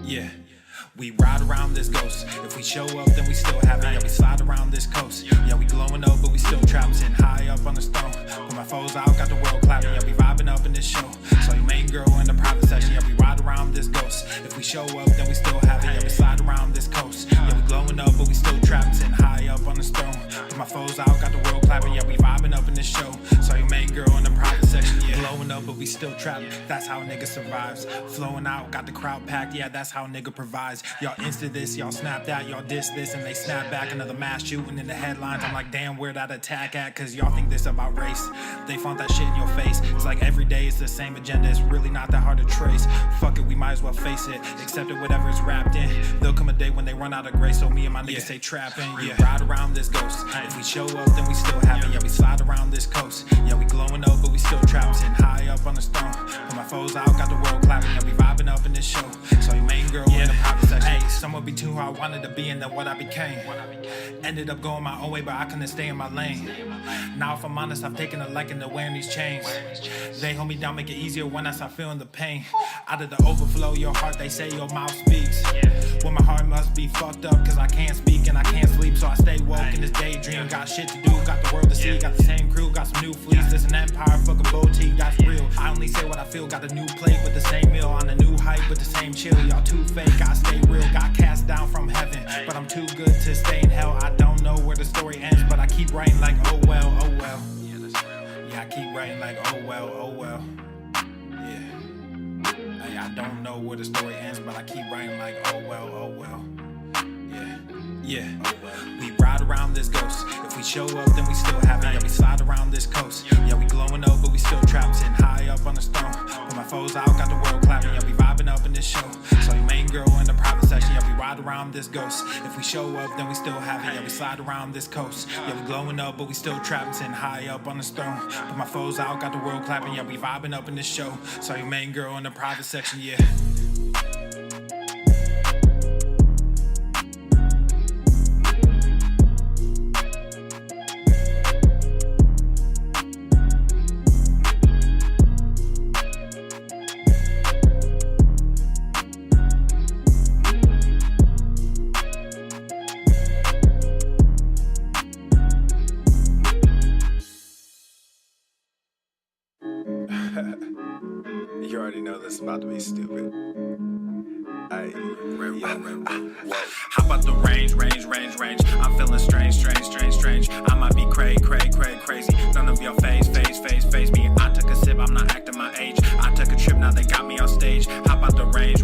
Yeah, we ride around this ghost. If we show up, then we still have it. Yeah, we slide around this coast. Yeah, we glowing up, but we still trapped, sitting high up on the throne. Put my foes out, got the world clapping. Yeah, we vibing up in this show. So your main girl in the private section. Yeah, we ride around this ghost. If we show up, then we still have it. Yeah, we slide around this coast. Yeah, we glowing up, but we still trapped, sitting high up on the throne. Put my foes out, got the world clapping. Yeah, we vibing up in this show. So your main girl in the private section. Yeah, glowing up, but we still trapped. That's how a nigga survives. Flowing out, got the crowd packed. Yeah, that's how a nigga provides. Y'all insta this, y'all snap that, y'all diss this, and they snap back. Another mass shooting in the headlines. I'm like, damn, where that attack at? Cause y'all think this about race. They font that shit in your face. It's like every day it's the same agenda. It's really not that hard to trace. Fuck it, we might as well face it. Accept it, whatever it's wrapped in. There'll come a day when they run out of grace. So me and my niggas stay trapping. Yeah, ride around this ghost. If we show up, then we still have it. Yeah, we slide around this coast. Yeah, we glowing up, but we still trapped, sitting high up on the throne. Put my foes out, got the world clapping. Yeah, we vibing up in this show. So your main girl in the private section. Hey, somewhat be too who I wanted to be and then what I became. Ended up going my own way, but I couldn't stay in my lane. Now if I'm honest, I've taken a liking to wearing these chains. They hold me down, make it easier when I start feeling the pain. Out of the overflow, your heart, they say your mouth speaks. Well, my heart must be fucked up, cause I can't speak and I can't sleep. So I stay woke in this daydream. Got shit to do, got the world to see. Got the same crew, got some new fleets. This an empire, fuck a boutique, that's real. I only say what I feel, got a new plate with the same meal. On a new hype with the same chill. Y'all too fake, I stay real. Got cast down from heaven, but I'm too good to stay in hell. I don't know where the story ends, but I keep writing like, oh well, oh well. Yeah, I keep writing like, oh well, oh well. Yeah, hey, I don't know where the story ends, but I keep writing like, oh well, oh well. Yeah, we ride around this ghost. If we show up, then we still have it. Yeah, we slide around this coast. Yeah, we glowing up, but we still trapped, sitting high up on the throne. Put my foes out, got the world clapping. Yeah, we vibing up in this show. So your main girl in the private section. Yeah, we ride around this ghost. If we show up, then we still have it. Yeah, we slide around this coast. Yeah, we glowing up, but we still trapped, sitting high up on the throne. Put my foes out, got the world clapping. Yeah, we vibing up in this show. So your main girl in the private section. Yeah. You already know this is about to be stupid. How about the range? I'm feeling strange. I might be crazy. None of your phase me. I took a sip, I'm not acting my age. I took a trip, now they got me on stage. How about the range?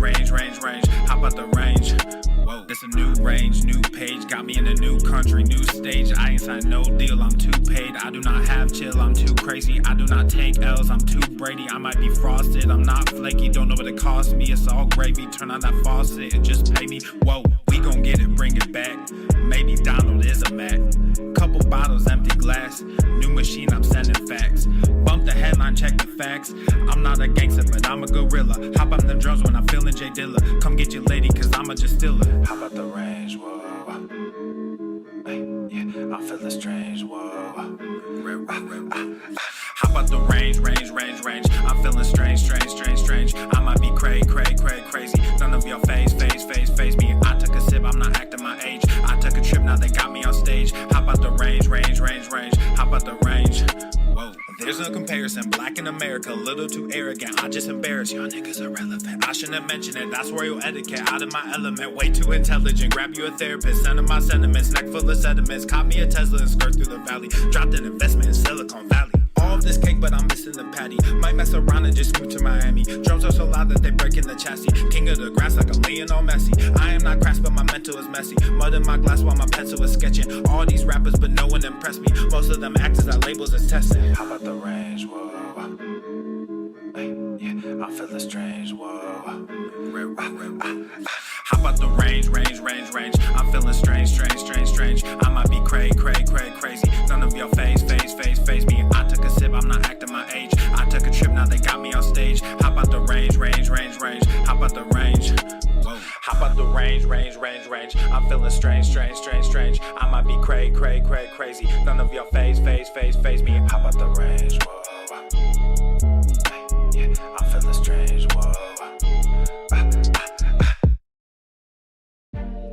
How about the range? Whoa, it's a new range, new page. Got me in a new country, new stage. I ain't signed no deal, I'm too paid. I do not have chill, I'm too crazy. I do not take L's, I'm too Brady. I might be frosted, I'm not flaky. Don't know what it cost me, it's all gravy. Turn on that faucet and just pay me. Whoa, we gon' get it, bring it back. Maybe Donald is a Mac. Couple bottles, empty glass. New machine, I'm sending facts. Bump the headline, check the facts. I'm not a gangster, but I'm a gorilla. Hop on them drums when I'm feeling J Dilla. Come get your lady, cause I'm a just stiller. How about the range, whoa. Hey, yeah, I'm feeling strange, whoa. How about the range? I'm feeling strange. I might be crazy. None of your phase me. I took a sip, I'm not acting my age. I took a trip, now they got me on stage. How about the range? How about the range? Whoa, there's no comparison. Black in America, a little too arrogant. I just embarrass y'all niggas irrelevant. I shouldn't have mentioned it. That's royal etiquette. Out of my element, way too intelligent. Grab you a therapist, send him my sentiments. Neck full of sediments. Caught me a Tesla and skirt through the valley. Dropped an investment in Silicon Valley. All of this cake, but I'm missing the patty. Might mess around and just scoot to Miami. Drums are so loud that they break in the chassis. King of the grass like a Lionel Messi. I am not crass, but my mental is messy. Mud in my glass while my pencil is sketching. All these rappers, but no one impressed me. Most of them actors that labels as testing. How about the range? Whoa. Yeah, I'm feeling strange, whoa. How about the range? I'm feeling strange. I might be crazy. None of your phase me. I took a sip, I'm not acting my age. I took a trip, now they got me on stage. How about the range? How about the range? Whoa. How about the range? I'm feeling strange. I might be crazy. None of your phase me. How about the range? Whoa. Yeah, I'm feeling strange. Whoa.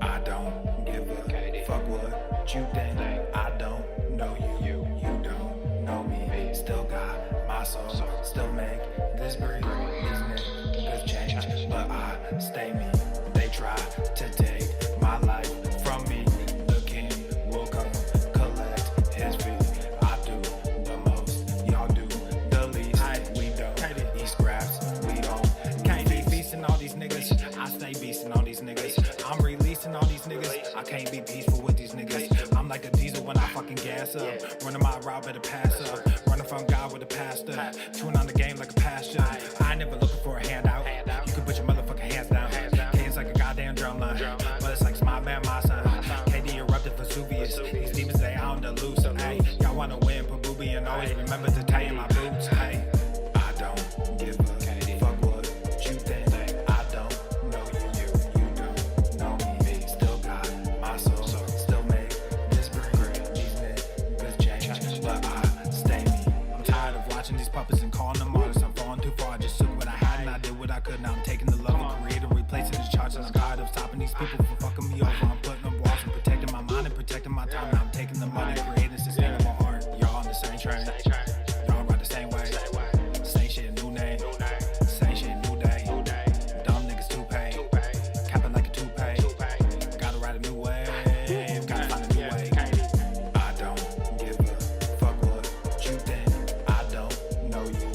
I don't give a fuck what you think. I don't know you don't know me. Still got my soul, still make this breathe. These niggas change, but I stay me. They try to take my life from me. The king will come collect his fee. I do the most, y'all do the least. We don't eat scraps, we don't. Can't be feasting all these niggas. I stay beasting all these niggas. I'm releasing all these niggas. I can't be peaceful with these niggas. I'm like a diesel when I fucking gas up. Running my route, better pass up. Running from God with a pastor. Chewing on the game like a pasture. I ain't never looking for a handout. You can put your motherfucking hands down. K is like a goddamn drum line. But it's like smile man, my son. KD erupted Vesuvius. These demons, they on the loose. Hey, y'all wanna win, put booby and always remember to tie in my boots. Hey, I don't give a fuck what you think. I don't know you don't know me. Still got my soul, still make this breathe. These niggas change, but I stay me. I'm tired of watching these puppets and calling them artists. I'm falling too far, I just took what I had and I did what I could. Now I'm taking the love and creating, replacing the charts. And I'm tired of stopping these people from fucking me over. I'm putting up walls and protecting my mind and protecting my time. Now I'm taking the money, creating sustainable art. Y'all on the same train, y'all ride the same way. Same shit, new name. Same shit, new day. Dumb niggas too paid. Capping like a toupee. Gotta ride a new wave. Gotta find a new way. I don't give a fuck what you think. I don't know you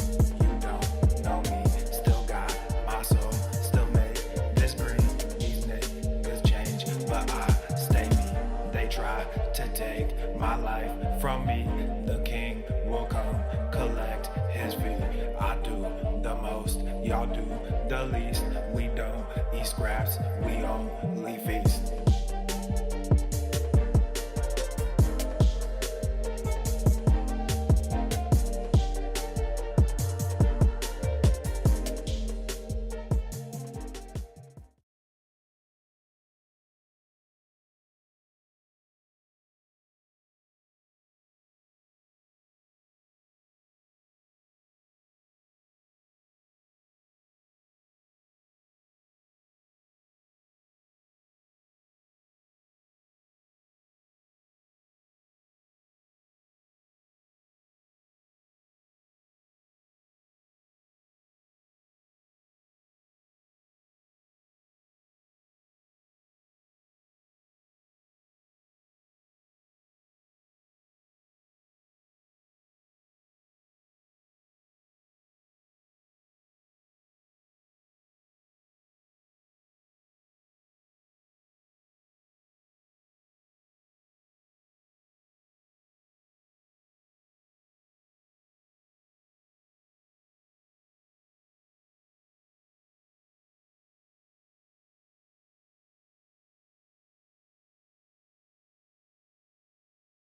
don't know me. Still got my soul, still make this breathe. These niggas change, but I stay me. They try to take my life from me. The king will come collect his fee. I do the most, y'all do the least. We don't eat scraps, we only feast.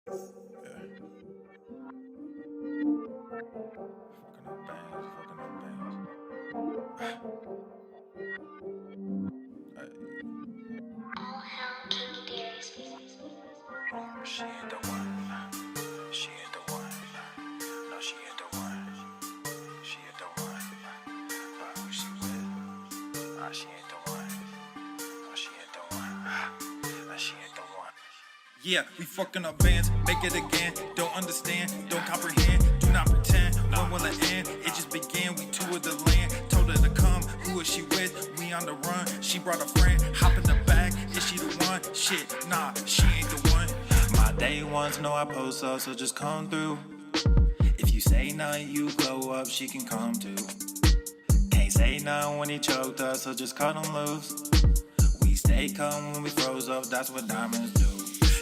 Fucking up bands. She ain't the one. She ain't the one. No, she ain't the one. She ain't the one. But who she with? She ain't the one. No, she ain't the one. No, she ain't the one. Yeah, we fucking up bands, make it again. Don't understand, don't comprehend, do not pretend. When will it end? It just began. We toured the land, told her to come. Who is she with? We on the run. She brought a friend, hop in the back. Is she the one? Shit, nah, she ain't the one. My day ones know I post up, so just come through. If you say nothing, you glow up, she can come too. Can't say nothing when he choked us, so just cut him loose. We stay calm when we froze up, that's what diamonds do.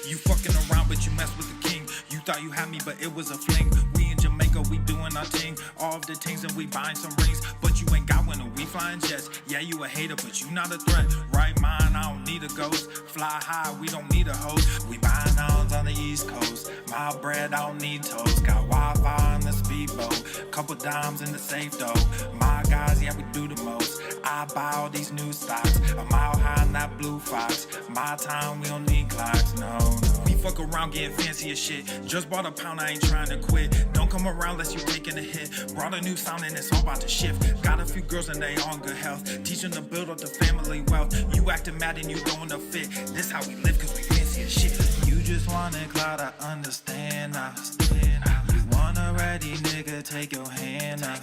You fucking around, but you mess with the king. You thought you had me, but it was a fling. We in Jamaica nigga, we doing our thing. All of the things and we buying some rings. But you ain't got one and we flying jets. Yeah, you a hater, but you not a threat. Right mind, I don't need a ghost. Fly high, we don't need a host. We buying ours on the East Coast. My bread, I don't need toast. Got Wi-Fi on the speedboat. Couple dimes in the safe though. My guys, yeah, we do the most. I buy all these new stocks. A mile high in that blue fox. My time, we don't need clocks, no. We fuck around getting fancy as shit. Just bought a pound, I ain't trying to quit. Don't come around unless you taking a hit. Brought a new sound and it's all about to shift. Got a few girls and they all in good health. Teaching to build up the family wealth. You acting mad and you throwing a fit. This how we live cause we fancy as shit. You just want a cloud, I understand now. You want a ready nigga, take your hand now.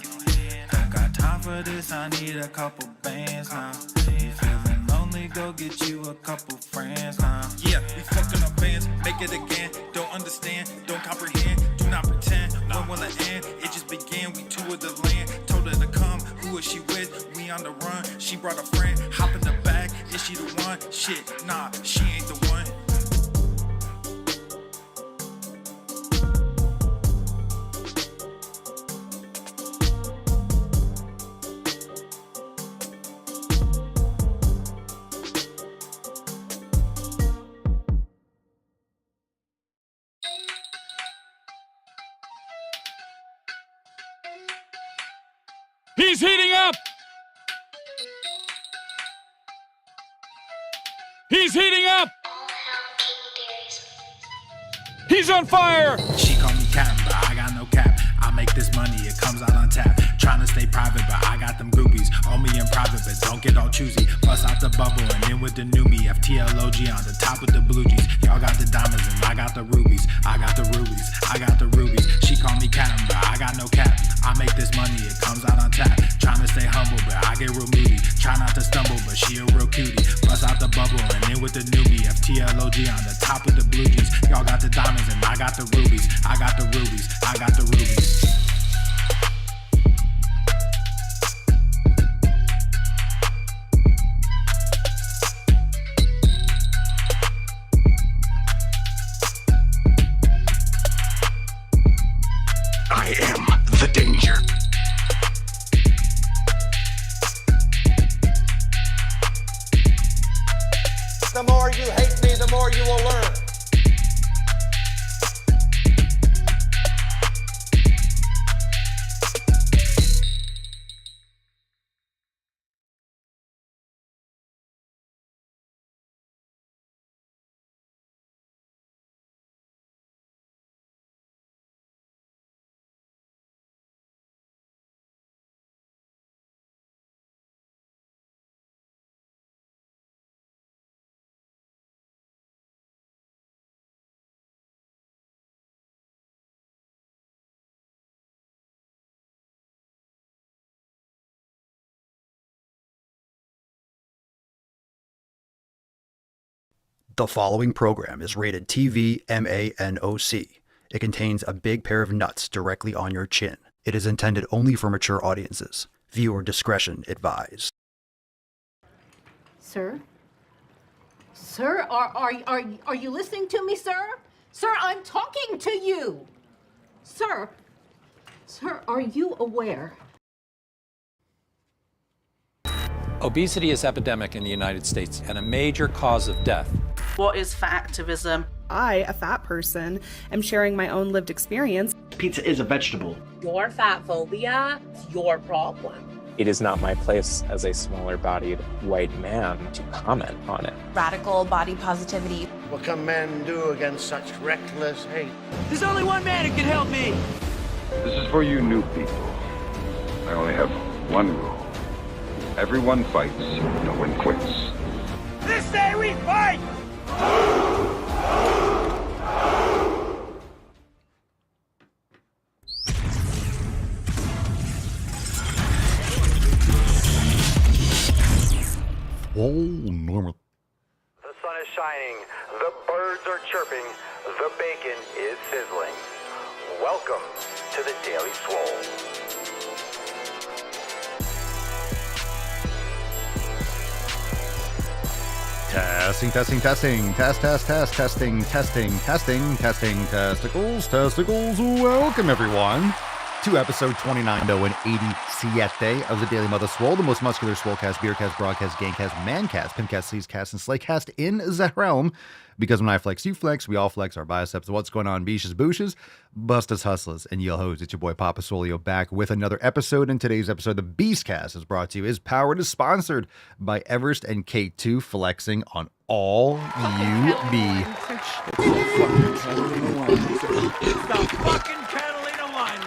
Don't got time for this, I need a couple bands now. You feeling lonely, go get you a couple friends now. Yeah, we fucking up bands, make it again. Don't understand, don't comprehend, do not pretend. When will it end? It just began, we toured the land. Told her to come, who is she with? We on the run, she brought a friend. Hop in the back, is she the one? Shit, nah, she ain't the one. He's heating up! He's heating up! He's on fire! She call me Captain, but I got no cap. I make this money, it comes out on tap. Trying to stay private, but I got them groupies. Owe me in private, but don't get all choosy. Bust out the bubble and in with the new me. FTLOG on the top with the blue G's. Y'all got the diamonds and I got the rubies. I got the rubies, I got the rubies. She call me Captain, but I got no cap. I make this money, it comes out on tap. Trying to stay humble, but I get real moody. Try not to stumble, but she a real cutie. Bust out the bubble and in with the newbie. FTLOG on the top with the blue G's. Y'all got the diamonds and I got the rubies. I got the rubies, I got the rubies. I am the danger. The more you hate me, the more you will learn. The following program is rated TV MANOC. It contains a big pair of nuts directly on your chin. It is intended only for mature audiences. Viewer discretion advised. Sir? Sir, are you listening to me, sir? Sir, I'm talking to you. Sir, are you aware? Obesity is epidemic in the United States and a major cause of death. What is fat activism? I, a fat person, am sharing my own lived experience. Pizza is a vegetable. Your fat phobia is your problem. It is not my place as a smaller-bodied white man to comment on it. Radical body positivity. What can men do against such reckless hate? There's only one man who can help me. This is for you new people. I only have one rule. Everyone fights, no one quits. This day we fight! Oh, normal. The sun is shining, the birds are chirping, the bacon is sizzling. Welcome to the Daily Swole. Testing, testing, testing, testing, testicles. Welcome, everyone. to episode 2987 of the Daily Swole, the most muscular swolecast, beercast, broadcast, gangcast, mancast, pimpcast, sleazecast, and slaycast in the realm. Because when I flex, you flex, we all flex our biceps. What's going on, beaches, booshes, bustas, hustlers, and yell hoes? It's your boy Papa Swolio back with another episode. In today's episode, the Beastcast is brought to you, is powered, is sponsored by Everest and K2, flexing on all you be.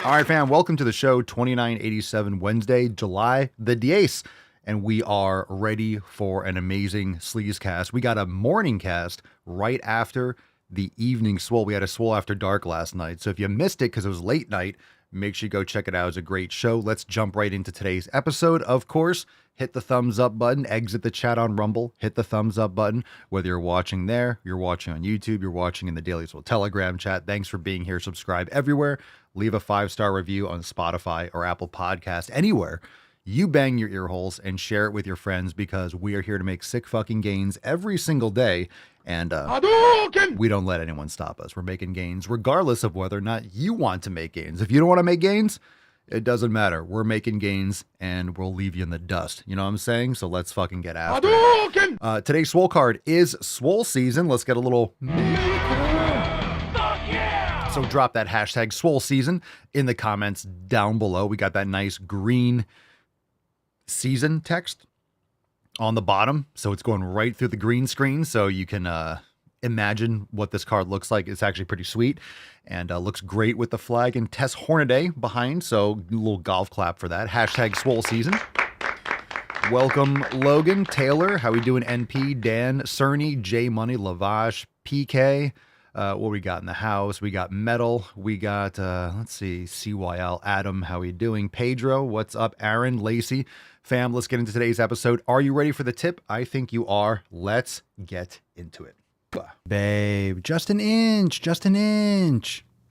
All right, fam, welcome to the show, 2987 Wednesday, July the 8th, and we are ready for an amazing sleazecast. We got a morning cast right after the evening swole. We had a swole after dark last night, so if you missed it because it was late night, make sure you go check it out. It's a great show. Let's jump right into today's episode. Of course, hit the thumbs up button, exit the chat on Rumble, hit the thumbs up button, whether you're watching there, you're watching on YouTube, you're watching in the Daily Swole Telegram chat. Thanks for being here. Subscribe everywhere. Leave a 5-star review on Spotify or Apple Podcast, anywhere. You bang your ear holes and share it with your friends because we are here to make sick fucking gains every single day. And we don't let anyone stop us. We're making gains regardless of whether or not you want to make gains. If you don't want to make gains, it doesn't matter. We're making gains and we'll leave you in the dust. You know what I'm saying? So let's fucking get after it. Today's swole card is swole season. Let's get a little... So drop that hashtag swole season in the comments down below. We got that nice green season text on the bottom. So it's going right through the green screen. So you can imagine what this card looks like. It's actually pretty sweet and looks great with the flag and Tess Hornaday behind. So a little golf clap for that. Hashtag swole season. Welcome, Logan, Taylor. How we doing? NP, Dan, Cerny, J Money, Lavash, PK. What we got in the house? We got Metal. We got, let's see, CYL, Adam. How we doing? Pedro, what's up? Aaron, Lacey. Fam, let's get into today's episode. Are you ready for the tip? I think you are. Let's get into it. Babe, just an inch.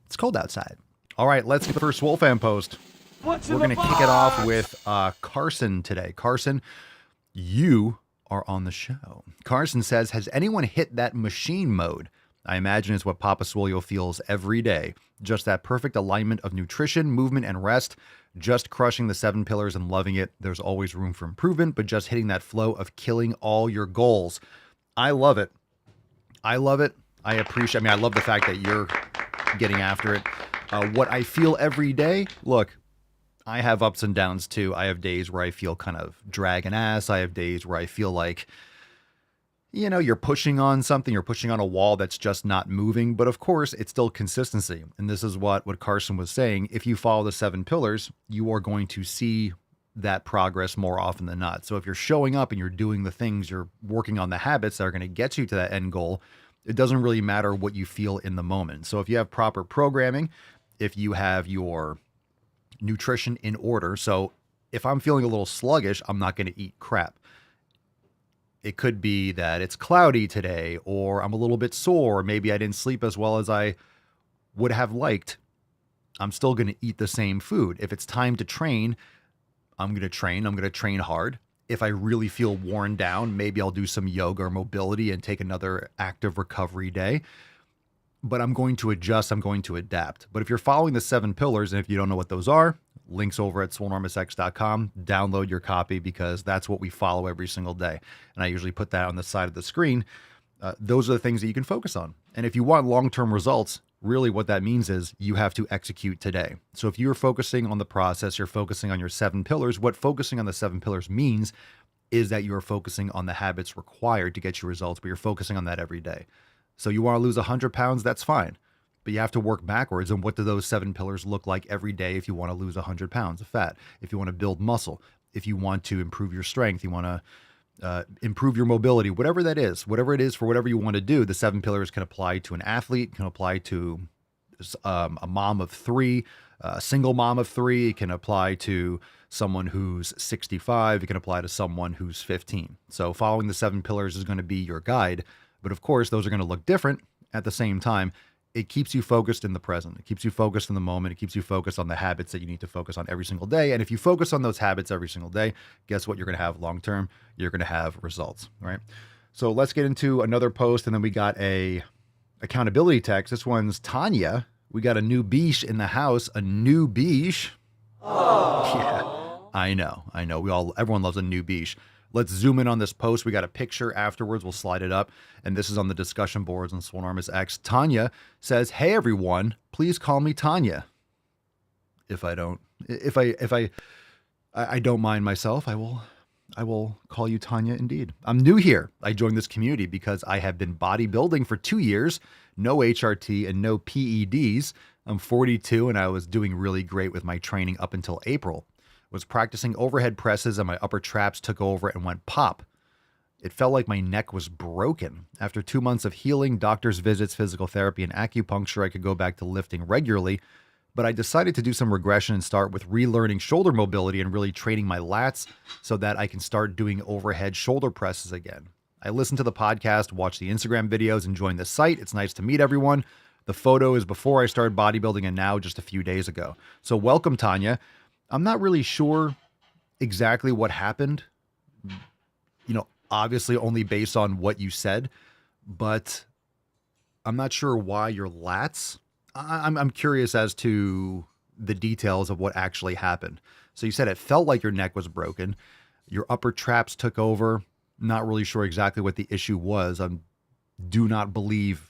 It's cold outside. All right, let's get the first Swole Fan post. We're going to kick it off with Carson today. Carson, you are on the show. Carson says, has anyone hit that machine mode? I imagine it's what Papa Swolio feels every day. Just that perfect alignment of nutrition, movement, and rest. Just crushing the 7 pillars and loving it. There's always room for improvement, but just hitting that flow of killing all your goals. I love it. I love the fact that you're getting after it. What I feel every day, look, I have ups and downs too. I have days where I feel kind of dragging ass. I have days where I feel like, you know, you're pushing on something, you're pushing on a wall that's just not moving. But of course, it's still consistency. And this is what Carson was saying. If you follow the 7 pillars, you are going to see that progress more often than not. So if you're showing up and you're doing the things, you're working on the habits that are going to get you to that end goal, it doesn't really matter what you feel in the moment. So if you have proper programming, if you have your nutrition in order, so if I'm feeling a little sluggish, I'm not going to eat crap. It could be that it's cloudy today, or I'm a little bit sore, or maybe I didn't sleep as well as I would have liked. I'm still going to eat the same food. If it's time to train, I'm going to train. I'm going to train hard. If I really feel worn down, maybe I'll do some yoga or mobility and take another active recovery day. But I'm going to adjust. I'm going to adapt. But if you're following the 7 pillars, and if you don't know what those are, links over at swolenormousx.com. Download your copy because that's what we follow every single day. And I usually put that on the side of the screen. Those are the things that you can focus on. And if you want long-term results, really what that means is you have to execute today. So if you're focusing on the process, you're focusing on your 7 pillars, what focusing on the 7 pillars means is that you're focusing on the habits required to get your results, but you're focusing on that every day. So you want to lose 100 pounds, that's fine. But you have to work backwards. And what do those 7 pillars look like every day if you want to lose 100 pounds of fat, if you want to build muscle, if you want to improve your strength, you want to improve your mobility, whatever that is, whatever it is for whatever you want to do, the 7 pillars can apply to an athlete, can apply to a mom of 3, a single mom of 3, it can apply to someone who's 65, it can apply to someone who's 15. So following the 7 pillars is going to be your guide. But of course, those are going to look different at the same time. It keeps you focused in the present. It keeps you focused in the moment. It keeps you focused on the habits that you need to focus on every single day. And if you focus on those habits every single day, guess what you're going to have long term? You're going to have results, right? So let's get into another post. And then we got a accountability text. This one's Tanya. We got a new beesh in the house. A new beesh. Yeah, I know. Everyone loves a new beach. Let's zoom in on this post. We got a picture afterwards. We'll slide it up. And this is on the discussion boards on Swolenormous X. Tanya says, "Hey everyone, please call me Tanya." If I don't mind myself, I will call you Tanya indeed. I'm new here. I joined this community because I have been bodybuilding for 2 years, no HRT and no PEDs. I'm 42 and I was doing really great with my training up until April. Was practicing overhead presses and my upper traps took over and went pop. It felt like my neck was broken. After 2 months of healing, doctor's visits, physical therapy, and acupuncture, I could go back to lifting regularly. But I decided to do some regression and start with relearning shoulder mobility and really training my lats so that I can start doing overhead shoulder presses again. I listened to the podcast, watched the Instagram videos, and joined the site. It's nice to meet everyone. The photo is before I started bodybuilding and now just a few days ago. So welcome, Tanya. I'm not really sure exactly what happened, obviously only based on what you said, but I'm not sure why your lats. I'm curious as to the details of what actually happened. So you said it felt like your neck was broken. Your upper traps took over. Not really sure exactly what the issue was. I do not believe,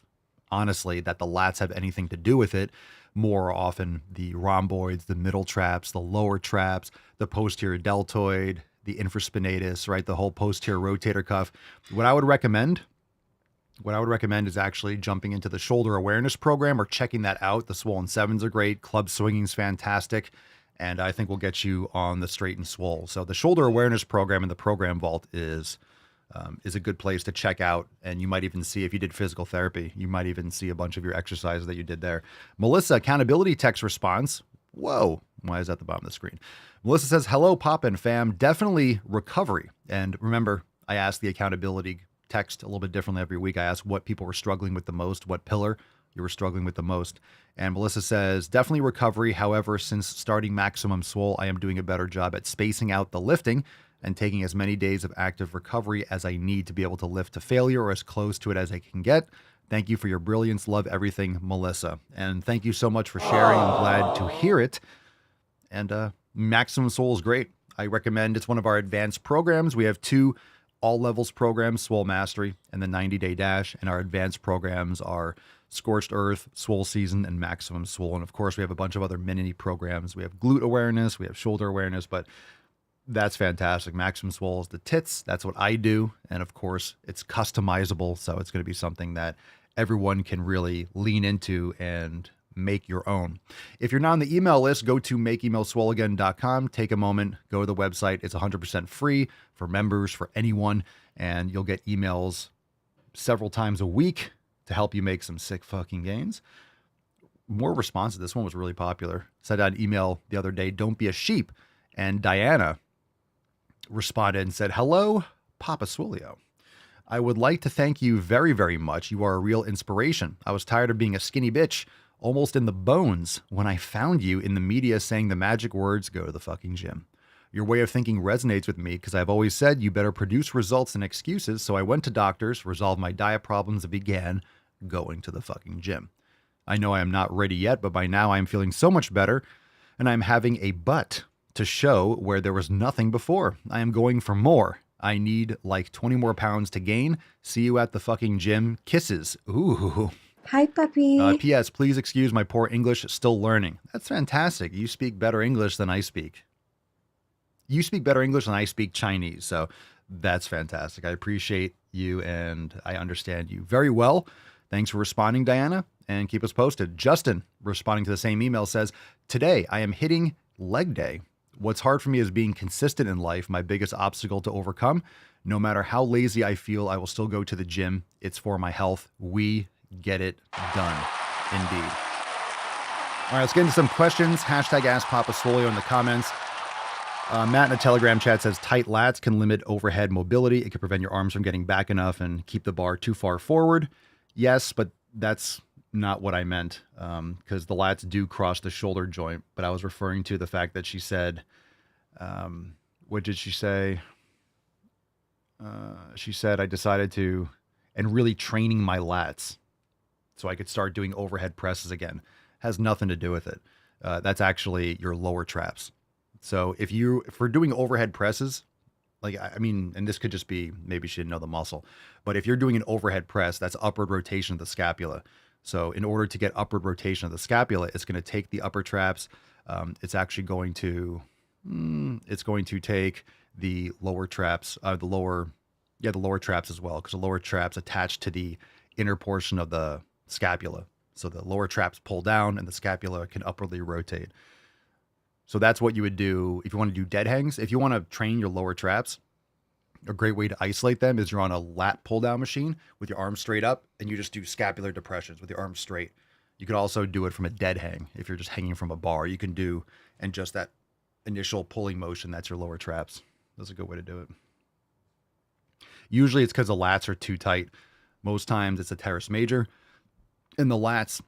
honestly, that the lats have anything to do with it. More often the rhomboids, the middle traps, the lower traps, the posterior deltoid, the infraspinatus, right? The whole posterior rotator cuff. What I would recommend is actually jumping into the shoulder awareness program or checking that out. The Swollen Sevens are great. Club swinging is fantastic. And I think we'll get you on the Straight and Swole. So the shoulder awareness program in the program vault is a good place to check out. And you might even see, if you did physical therapy, you might even see a bunch of your exercises that you did there. Melissa, accountability text response. Whoa, why is that at the bottom of the screen? Melissa says, "Hello, Poppin' fam. Definitely recovery." And remember, I asked the accountability text a little bit differently every week. I asked what people were struggling with the most, what pillar you were struggling with the most. And Melissa says, "Definitely recovery. However, since starting Maximum Swole, I am doing a better job at spacing out the lifting and taking as many days of active recovery as I need to be able to lift to failure or as close to it as I can get. Thank you for your brilliance. Love everything, Melissa." And thank you so much for sharing. I'm glad to hear it. And Maximum Swole is great. I recommend it's one of our advanced programs. We have 2 all levels programs, Swole Mastery and the 90-Day Dash. And our advanced programs are Scorched Earth, Swole Season, and Maximum Swole. And of course, we have a bunch of other mini programs. We have glute awareness, we have shoulder awareness, but that's fantastic. Maximum Swole is the tits. That's what I do. And of course, it's customizable. So it's going to be something that everyone can really lean into and make your own. If you're not on the email list, go to makeemailswoleagain.com. Take a moment, go to the website. It's 100% free for members, for anyone, and you'll get emails several times a week to help you make some sick fucking gains. More responses. This one was really popular. Sent out an email the other day, "Don't be a sheep." And Diana responded and said, "Hello, Papa Swolio. I would like to thank you very, very much. You are a real inspiration. I was tired of being a skinny bitch, almost in the bones, when I found you in the media saying the magic words, go to the fucking gym. Your way of thinking resonates with me because I've always said you better produce results than excuses. So I went to doctors, resolved my diet problems, and began going to the fucking gym. I know I am not ready yet, but by now I am feeling so much better and I'm having a butt to show where there was nothing before. I am going for more. I need like 20 more pounds to gain. See you at the fucking gym. Kisses." Ooh. Hi, puppy. P.S. Please excuse my poor English, still learning. That's fantastic. You speak better English than I speak. You speak better English than I speak Chinese. So that's fantastic. I appreciate you and I understand you very well. Thanks for responding, Diana, and keep us posted. Justin, responding to the same email, says, "Today I am hitting leg day. What's hard for me is being consistent in life, my biggest obstacle to overcome. No matter how lazy I feel, I will still go to the gym. It's for my health. We get it done." Indeed. All right, let's get into some questions. Hashtag Ask Papa Swolio in the comments. Matt in the Telegram chat says, "Tight lats can limit overhead mobility. It can prevent your arms from getting back enough and keep the bar too far forward." Yes, but that's not what I meant, because the lats do cross the shoulder joint. But I was referring to the fact that she said, what did she say? She said, "I decided to, and really training my lats so I could start doing overhead presses again." Has nothing to do with it. That's actually your lower traps. So if we're doing overhead presses, like, I mean, and this could just be, maybe she didn't know the muscle, but if you're doing an overhead press, that's upward rotation of the scapula. So in order to get upward rotation of the scapula, it's going to take the upper traps. It's actually going to, take the lower traps, the lower traps as well, because the lower traps attach to the inner portion of the scapula. So the lower traps pull down and the scapula can upwardly rotate. So that's what you would do if you want to do dead hangs. If you want to train your lower traps, a great way to isolate them is you're on a lat pull down machine with your arms straight up and you just do scapular depressions with your arms straight. You could also do it from a dead hang. If you're just hanging from a bar, you can do, and just that initial pulling motion, that's your lower traps. That's a good way to do it. Usually it's because the lats are too tight. Most times it's a teres major, and the lats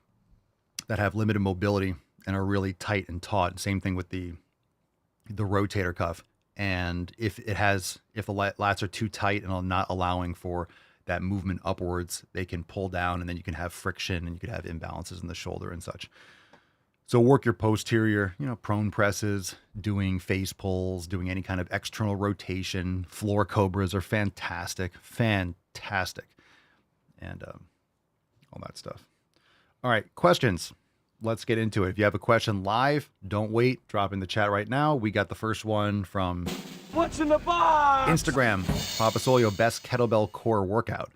that have limited mobility and are really tight and taut. Same thing with the rotator cuff. And if the lats are too tight and are not allowing for that movement upwards, they can pull down, and then you can have friction and you could have imbalances in the shoulder and such. So work your posterior, prone presses, doing face pulls, doing any kind of external rotation. Floor cobras are fantastic, and all that stuff. All right, questions. Let's get into it. If you have a question live, don't wait. Drop in the chat right now. We got the first one from What's in the box? Instagram. Papa Solio, best kettlebell core workout.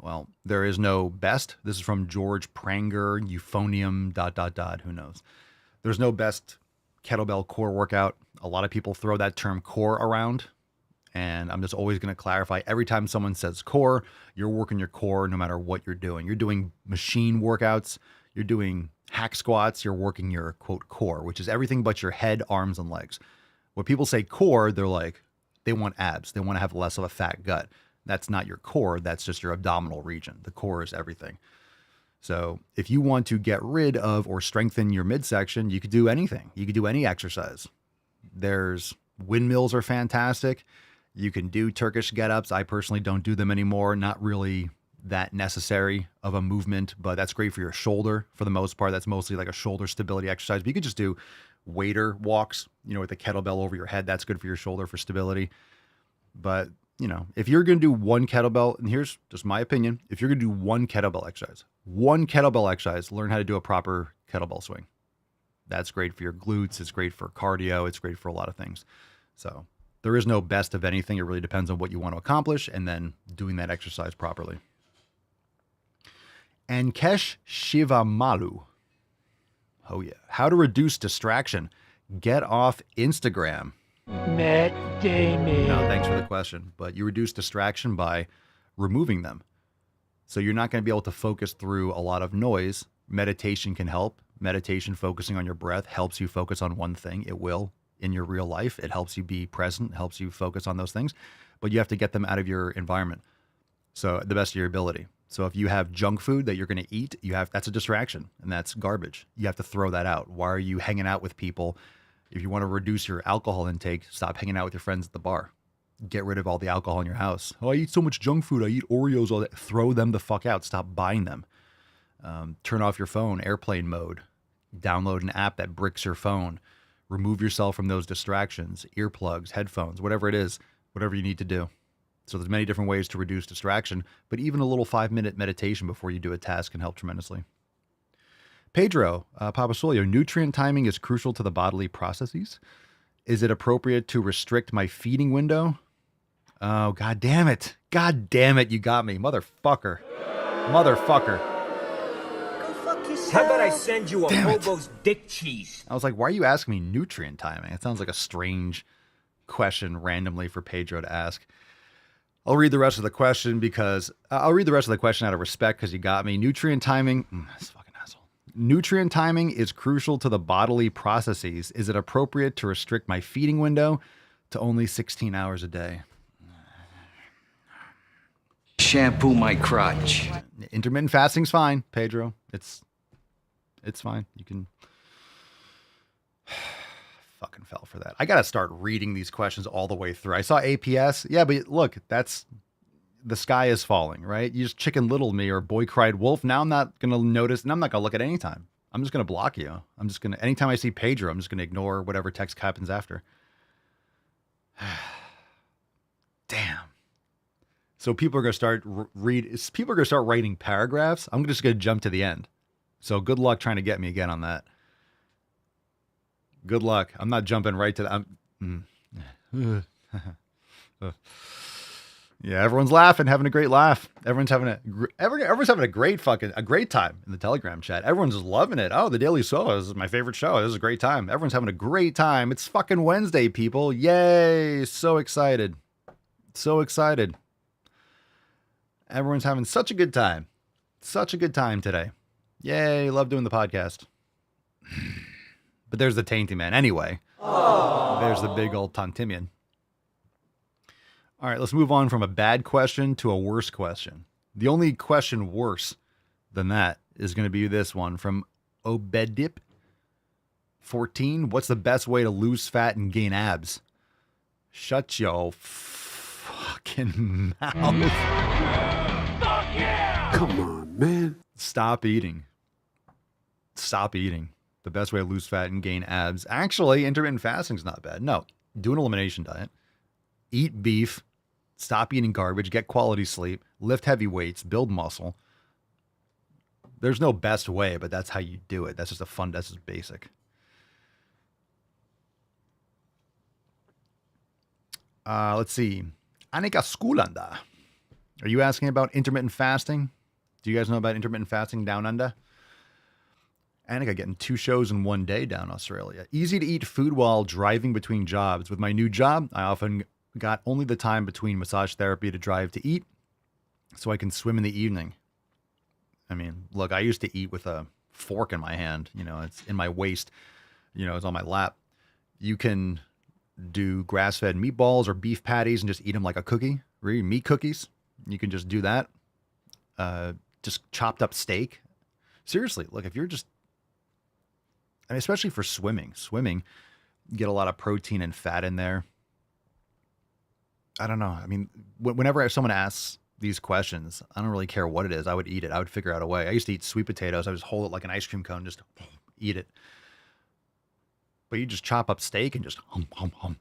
Well, there is no best. This is from George Pranger, euphonium, ... Who knows? There's no best kettlebell core workout. A lot of people throw that term core around, and I'm just always going to clarify. Every time someone says core, you're working your core no matter what you're doing. You're doing machine workouts. You're doing hack squats. You're working your, quote, core, which is everything but your head, arms, and legs. When people say core, they're like, they want abs. They want to have less of a fat gut. That's not your core. That's just your abdominal region. The core is everything. So if you want to get rid of or strengthen your midsection, you could do anything. You could do any exercise. There's windmills are fantastic. You can do Turkish get-ups. I personally don't do them anymore. Not really that necessary of a movement, but that's great for your shoulder for the most part. That's mostly like a shoulder stability exercise. But you could just do waiter walks, with a kettlebell over your head. That's good for your shoulder for stability. But, if you're going to do one kettlebell, and here's just my opinion, if you're going to do one kettlebell exercise, learn how to do a proper kettlebell swing. That's great for your glutes. It's great for cardio. It's great for a lot of things. So there is no best of anything. It really depends on what you want to accomplish and then doing that exercise properly. Ankesh Shivamalu. Oh, yeah. How to reduce distraction. Get off Instagram. Matt Damon. No, thanks for the question. But you reduce distraction by removing them. So you're not going to be able to focus through a lot of noise. Meditation can help. Meditation, focusing on your breath, helps you focus on one thing. It will in your real life. It helps you be present, helps you focus on those things. But you have to get them out of your environment. So the best of your ability. So if you have junk food that you're going to eat, that's a distraction, and that's garbage. You have to throw that out. Why are you hanging out with people? If you want to reduce your alcohol intake, stop hanging out with your friends at the bar. Get rid of all the alcohol in your house. Oh, I eat so much junk food. I eat Oreos all day. Throw them the fuck out. Stop buying them. Turn off your phone, airplane mode. Download an app that bricks your phone. Remove yourself from those distractions, earplugs, headphones, whatever it is, whatever you need to do. So there's many different ways to reduce distraction, but even a little 5-minute meditation before you do a task can help tremendously. Pedro, Papa Solio, nutrient timing is crucial to the bodily processes. Is it appropriate to restrict my feeding window? Oh, God damn it. God damn it. You got me. Motherfucker. How about I send you a hobo's dick cheese? I was like, why are you asking me nutrient timing? It sounds like a strange question randomly for Pedro to ask. I'll read the rest of the question out of respect because you got me. Nutrient timing. This fucking asshole. Nutrient timing is crucial to the bodily processes. Is it appropriate to restrict my feeding window to only 16 hours a day? Shampoo my crotch. Intermittent fasting's fine, Pedro. It's fine. You can... Fucking fell for that. I got to start reading these questions all the way through. I saw APS. Yeah, but look, that's the sky is falling, right? You just Chicken Little me or Boy Cried Wolf. Now I'm not going to notice, and I'm not going to look at any time. I'm just going to block you. Anytime I see Pedro, I'm just going to ignore whatever text happens after. Damn. So people are going to start people are going to start writing paragraphs. I'm just going to jump to the end. So good luck trying to get me again on that. Good luck. I'm not jumping right to the... Yeah, everyone's laughing, having a great laugh. Everyone's having a great time in the Telegram chat. Everyone's just loving it. Oh, the Daily Swole is my favorite show. This is a great time. Everyone's having a great time. It's fucking Wednesday, people. Yay. So excited. So excited. Everyone's having such a good time. Such a good time today. Yay. Love doing the podcast. But there's the Tainty Man. Anyway, there's the big old Tontimian. All right, let's move on from a bad question to a worse question. The only question worse than that is going to be this one from Obedip14. What's the best way to lose fat and gain abs? Shut your fucking mouth. Fuck yeah! Come on, man. Stop eating. Stop eating. The best way to lose fat and gain abs. Actually, intermittent fasting is not bad. No, do an elimination diet. Eat beef. Stop eating garbage, get quality sleep, lift heavy weights, build muscle. There's no best way, but that's how you do it. That's just that's just basic. Let's see. Annika Skulanda. Are you asking about intermittent fasting? Do you guys know about intermittent fasting down under? Annika getting 2 shows in 1 day down Australia. Easy to eat food while driving between jobs. With my new job, I often got only the time between massage therapy to drive to eat so I can swim in the evening. I mean, look, I used to eat with a fork in my hand. You know, it's in my waist. You know, it's on my lap. You can do grass-fed meatballs or beef patties and just eat them like a cookie. Really, meat cookies. You can just do that. Just chopped up steak. Seriously, look, if you're just... I mean, especially for swimming. Swimming, you get a lot of protein and fat in there. I don't know. I mean, whenever someone asks these questions, I don't really care what it is. I would eat it. I would figure out a way. I used to eat sweet potatoes. I would just hold it like an ice cream cone, just eat it. But you just chop up steak and just hum, hum, hum.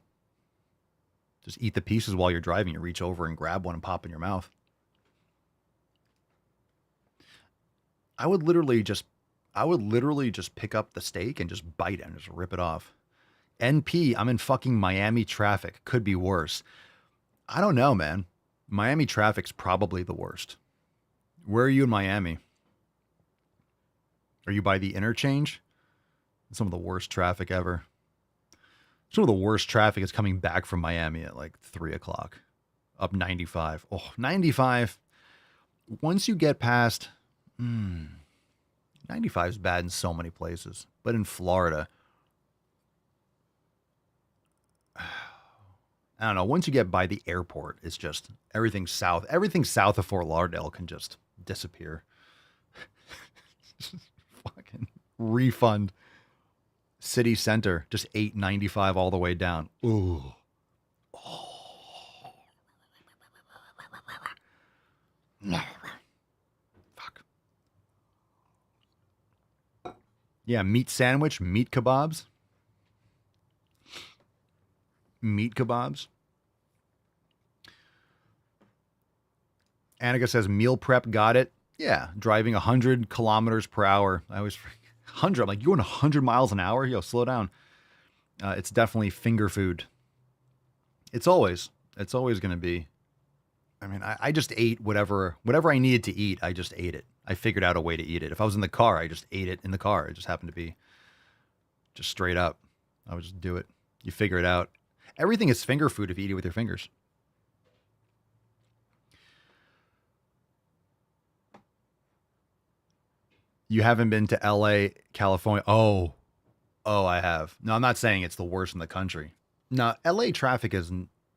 Just eat the pieces while you're driving. You reach over and grab one and pop in your mouth. I would literally just pick up the steak and just bite it and just rip it off. NP, I'm in fucking Miami traffic. Could be worse. I don't know, man. Miami traffic's probably the worst. Where are you in Miami? Are you by the interchange? Some of the worst traffic ever. Some of the worst traffic is coming back from Miami at like 3 o'clock. Up 95. Oh, 95. Once you get past... 95 is bad in so many places. But in Florida... I don't know. Once you get by the airport, it's just everything south. Everything south of Fort Lauderdale can just disappear. Fucking refund. City center, just $8.95 all the way down. Ooh. Oh. Fuck. Yeah, meat sandwich, meat kebabs. Meat kebabs. Annika says meal prep, got it. Yeah, driving 100 kilometers per hour. I was 100. I'm like, you going 100 miles an hour? Yo, slow down. It's definitely finger food. It's always going to be. I mean, I just ate whatever I needed to eat. I just ate it. I figured out a way to eat it. If I was in the car, I just ate it in the car. It just happened to be just straight up. I would just do it. You figure it out. Everything is finger food if you eat it with your fingers. You haven't been to LA, California. Oh, I have. No, I'm not saying it's the worst in the country. No, LA traffic is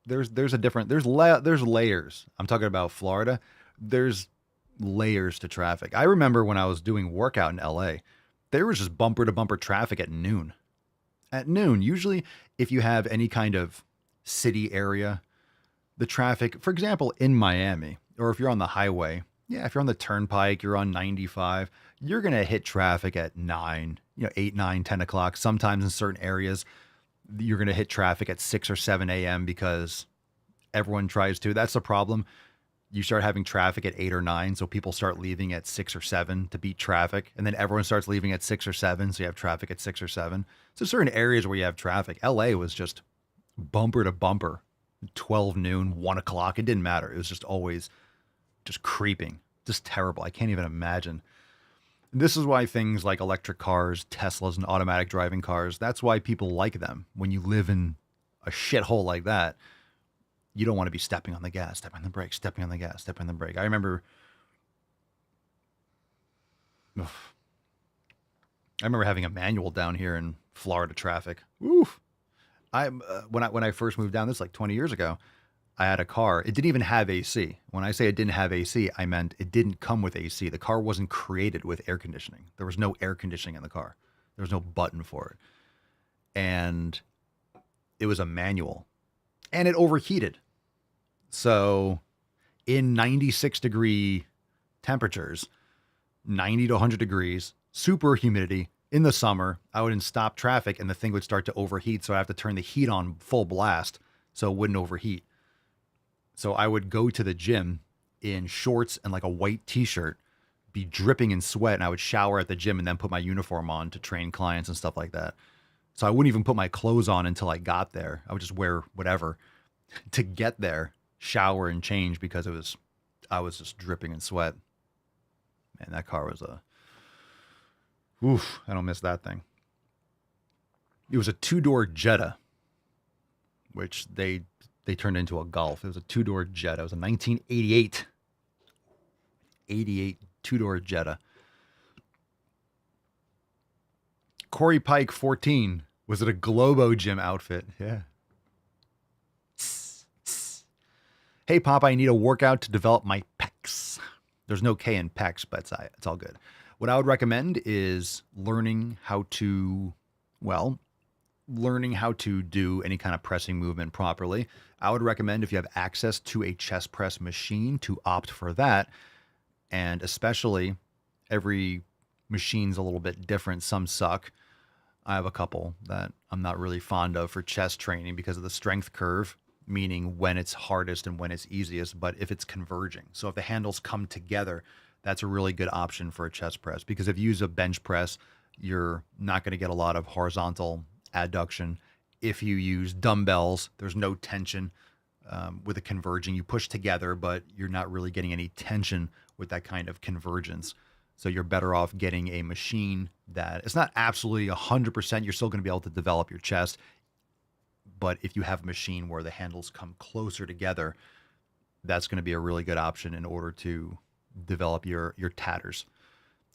there's layers. I'm talking about Florida. There's layers to traffic. I remember when I was doing workout in LA, there was just bumper to bumper traffic at noon. At noon, usually if you have any kind of city area, the traffic, for example, in Miami, or if you're on the highway, if you're on the turnpike, you're on 95, you're going to hit traffic at 8, 9, 10 o'clock, sometimes in certain areas. you're going to hit traffic at 6 or 7 a.m. because everyone tries to. That's the problem. You start having traffic at 8 or 9, so people start leaving at 6 or 7 to beat traffic, and then everyone starts leaving at 6 or 7, so you have traffic at 6 or 7. So certain areas where you have traffic. LA was just bumper to bumper, 12 noon, 1 o'clock. It didn't matter. It was just always just creeping, just terrible. I can't even imagine. This is why things like electric cars, Teslas, and automatic driving cars, that's why people like them. When you live in a shithole like that, you don't want to be stepping on the gas, stepping on the brake, stepping on the gas, stepping on the brake. I remember having a manual down here in Florida traffic. Oof. When I first moved down, this is like 20 years ago, I had a car. It didn't even have AC. When I say it didn't have AC, I meant it didn't come with AC. The car wasn't created with air conditioning. There was no air conditioning in the car. There was no button for it. And it was a manual. And it overheated. So in 96 degree temperatures, 90 to 100 degrees, super humidity in the summer, I would stop traffic and the thing would start to overheat. So I have to turn the heat on full blast so it wouldn't overheat. So I would go to the gym in shorts and like a white t-shirt, be dripping in sweat, and I would shower at the gym and then put my uniform on to train clients and stuff like that. So I wouldn't even put my clothes on until I got there. I would just wear whatever to get there, shower and change because I was just dripping in sweat. Man, that car was I don't miss that thing. It was a 2-door Jetta, which they turned into a Golf. It was a 2-door Jetta. It was a 1988 2-door Jetta. Corey Pike, 14. Was it a Globo Gym outfit? Yeah. Hey, Pop, I need a workout to develop my pecs. There's no K in pecs, but it's all good. What I would recommend is learning how to do any kind of pressing movement properly. I would recommend, if you have access to a chest press machine, to opt for that. And especially, every machine's a little bit different. Some suck. I have a couple that I'm not really fond of for chest training because of the strength curve, meaning when it's hardest and when it's easiest, but if it's converging. So if the handles come together, that's a really good option for a chest press, because if you use a bench press, you're not going to get a lot of horizontal adduction. If you use dumbbells, there's no tension with a converging. You push together, but you're not really getting any tension with that kind of convergence. So you're better off getting a machine that it's not absolutely 100%. You're still going to be able to develop your chest. But if you have a machine where the handles come closer together, that's going to be a really good option in order to develop your tatters.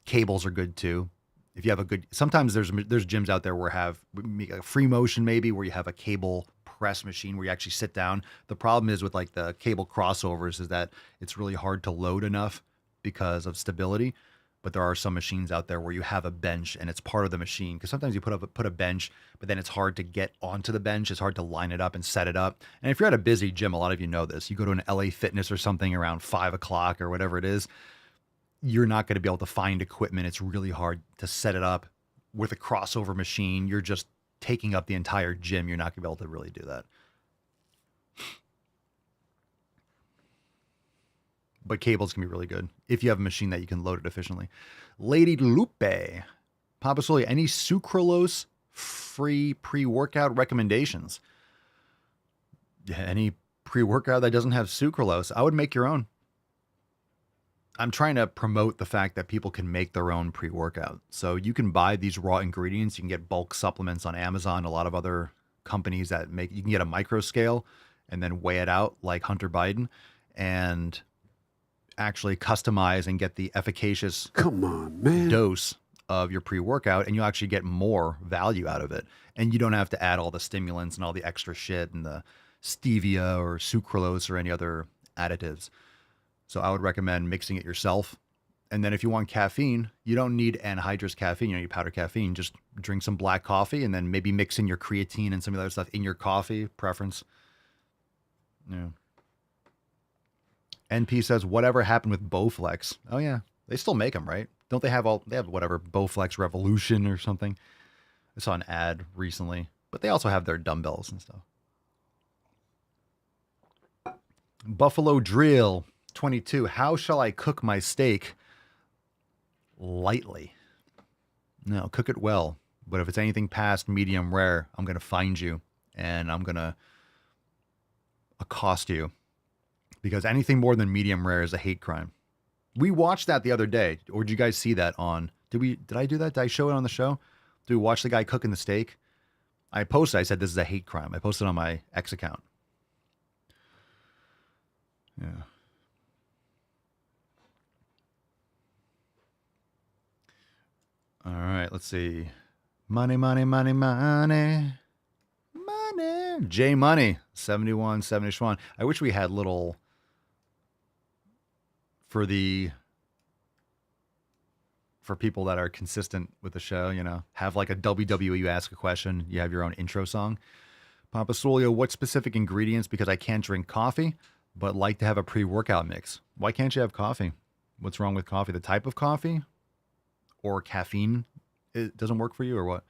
Cables are good too. If you have a good, sometimes there's gyms out there where have a free motion, maybe, where you have a cable press machine where you actually sit down. The problem is with like the cable crossovers is that it's really hard to load enough because of stability. But there are some machines out there where you have a bench and it's part of the machine, because sometimes you put a bench, but then it's hard to get onto the bench. It's hard to line it up and set it up. And if you're at a busy gym, a lot of you know this, you go to an LA Fitness or something around 5 o'clock or whatever it is, you're not going to be able to find equipment. It's really hard to set it up with a crossover machine. You're just taking up the entire gym. You're not going to be able to really do that. But cables can be really good if you have a machine that you can load it efficiently. Lady Lupe, Papa Soli, any sucralose-free pre-workout recommendations? Yeah, any pre-workout that doesn't have sucralose, I would make your own. I'm trying to promote the fact that people can make their own pre-workout. So you can buy these raw ingredients. You can get bulk supplements on Amazon, a lot of other companies that make, you can get a micro scale and then weigh it out like Hunter Biden and actually customize and get the efficacious dose of your pre-workout, and you'll actually get more value out of it. And you don't have to add all the stimulants and all the extra shit and the stevia or sucralose or any other additives. So I would recommend mixing it yourself. And then if you want caffeine, you don't need anhydrous caffeine, you don't need powdered caffeine. Just drink some black coffee and then maybe mix in your creatine and some of the other stuff in your coffee preference. Yeah. NP says, whatever happened with Bowflex? Oh yeah, they still make them, right? Don't they have whatever Bowflex Revolution or something? I saw an ad recently But they also have their dumbbells and stuff. Buffalo Drill 22. How shall I cook my steak? Lightly. No, cook it well. But if it's anything past medium rare, I'm going to find you and I'm going to accost you. Because anything more than medium rare is a hate crime. We watched that the other day. Or did you guys see that on... Did I do that? Did I show it on the show? Did we watch the guy cooking the steak? I posted, I said, this is a hate crime. I posted on my X account. Yeah. All right, let's see. Money, money, money, money. Money. J Money, 71, 71. I wish we had little... For people that are consistent with the show, you know, have like a WWE, you ask a question, you have your own intro song. Papa Solio, what specific ingredients? Because I can't drink coffee, but like to have a pre-workout mix. Why can't you have coffee? What's wrong with coffee? The type of coffee or caffeine? It doesn't work for you or what?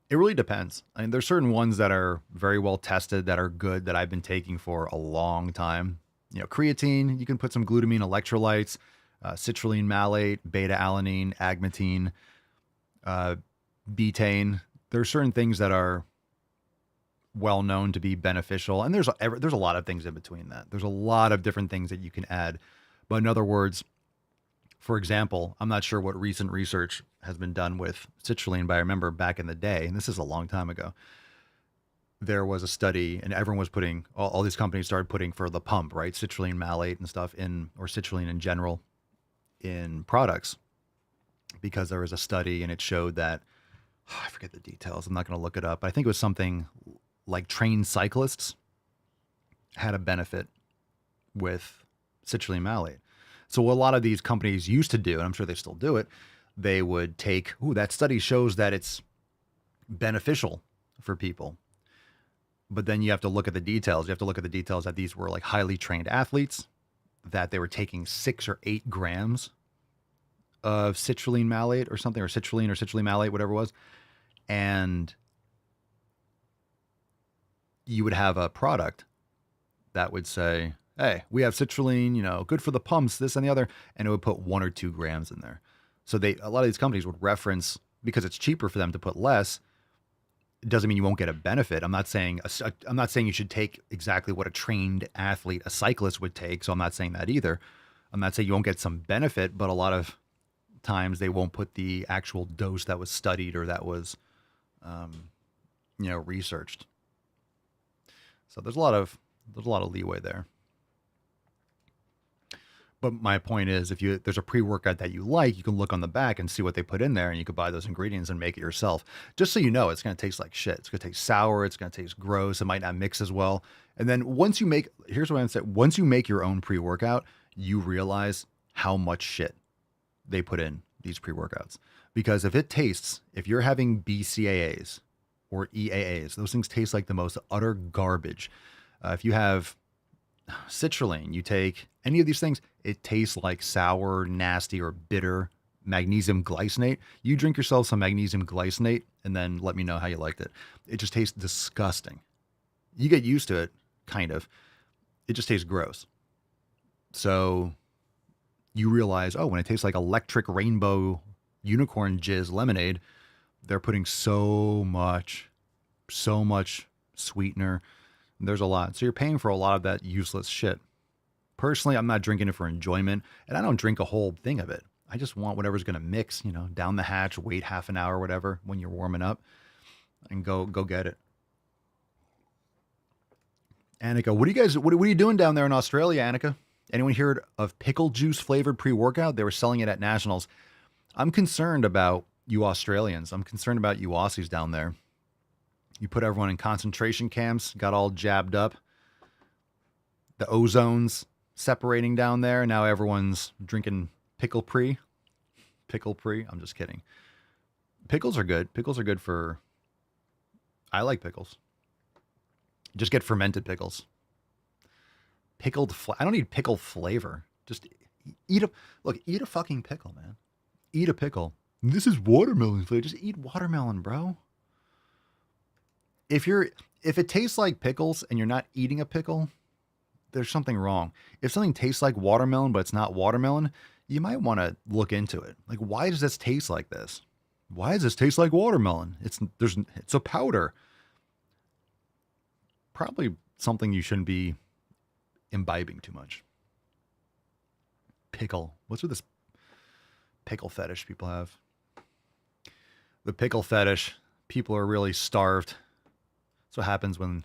It really depends. I mean, there's certain ones that are very well tested that are good that I've been taking for a long time. You know, creatine, you can put some glutamine electrolytes, citrulline malate, beta-alanine, agmatine, betaine. There are certain things that are well known to be beneficial, and there's a lot of things in between that. There's a lot of different things that you can add. But in other words, for example, I'm not sure what recent research has been done with citrulline, but I remember back in the day, and this is a long time ago, there was a study and everyone was putting, all these companies started putting for the pump, right? Citrulline malate and stuff or citrulline in general in products, because there was a study and it showed that, I forget the details. I'm not going to look it up. I think it was something like trained cyclists had a benefit with citrulline malate. So what a lot of these companies used to do, and I'm sure they still do it, they would take, that study shows that it's beneficial for people. But then you have to look at the details. You have to look at the details that these were like highly trained athletes, that they were taking 6 or 8 grams of citrulline malate or something, or citrulline malate, whatever it was. And you would have a product that would say, hey, we have citrulline, you know, good for the pumps, this and the other. And it would put 1 or 2 grams in there. So a lot of these companies would reference, because it's cheaper for them to put less. It doesn't mean you won't get a benefit. I'm not saying you should take exactly what a trained athlete, a cyclist would take. So I'm not saying that either. I'm not saying you won't get some benefit, but a lot of times they won't put the actual dose that was studied or that was, researched. So there's a lot of leeway there. But my point is, if there's a pre-workout that you like, you can look on the back and see what they put in there, and you could buy those ingredients and make it yourself. Just so you know, it's going to taste like shit. It's going to taste sour. It's going to taste gross. It might not mix as well. And then here's what I'm saying. Once you make your own pre-workout, you realize how much shit they put in these pre-workouts. Because if you're having BCAAs or EAAs, those things taste like the most utter garbage. If you have citrulline, you take any of these things, it tastes like sour, nasty, or bitter magnesium glycinate. You drink yourself some magnesium glycinate and then let me know how you liked it. It just tastes disgusting. You get used to it, kind of. It just tastes gross. So you realize, when it tastes like electric rainbow unicorn jizz lemonade, they're putting so much sweetener. There's a lot. So you're paying for a lot of that useless shit. Personally, I'm not drinking it for enjoyment, and I don't drink a whole thing of it. I just want whatever's going to mix, down the hatch, wait half an hour or whatever when you're warming up, and go get it. Annika, what are you doing down there in Australia, Annika? Anyone heard of pickle juice flavored pre-workout? They were selling it at Nationals. I'm concerned about you Australians. I'm concerned about you Aussies down there. You put everyone in concentration camps, got all jabbed up. The ozone's separating down there. Now everyone's drinking pickle pre. I'm just kidding. Pickles are good. Pickles are good I like pickles. Just get fermented pickles. I don't need pickle flavor. Just eat a fucking pickle, man. Eat a pickle. This is watermelon flavor. Just eat watermelon, bro. If it tastes like pickles and you're not eating a pickle, there's something wrong. If something tastes like watermelon but it's not watermelon, you might want to look into it. Like, why does this taste like this? Why does this taste like watermelon? It's a powder. Probably something you shouldn't be imbibing too much. Pickle. What's with this pickle fetish people have? The pickle fetish. People are really starved. That's what happens when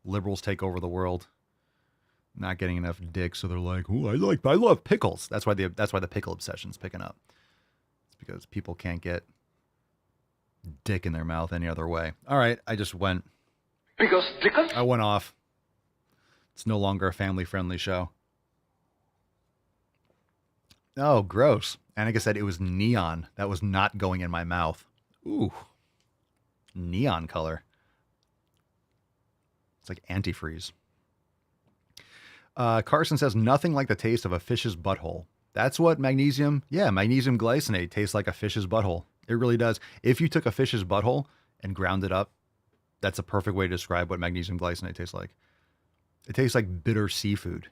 liberals take over the world. Not getting enough dick, so they're like, "Oh, I love pickles." That's why the pickle obsession's picking up. It's because people can't get dick in their mouth any other way. All right, I went off. It's no longer a family-friendly show. Oh, gross. And like I said, it was neon. That was not going in my mouth. Ooh. Neon color. It's like antifreeze. Carson says, nothing like the taste of a fish's butthole. That's what magnesium glycinate tastes like, a fish's butthole. It really does. If you took a fish's butthole and ground it up, that's a perfect way to describe what magnesium glycinate tastes like. It tastes like bitter seafood.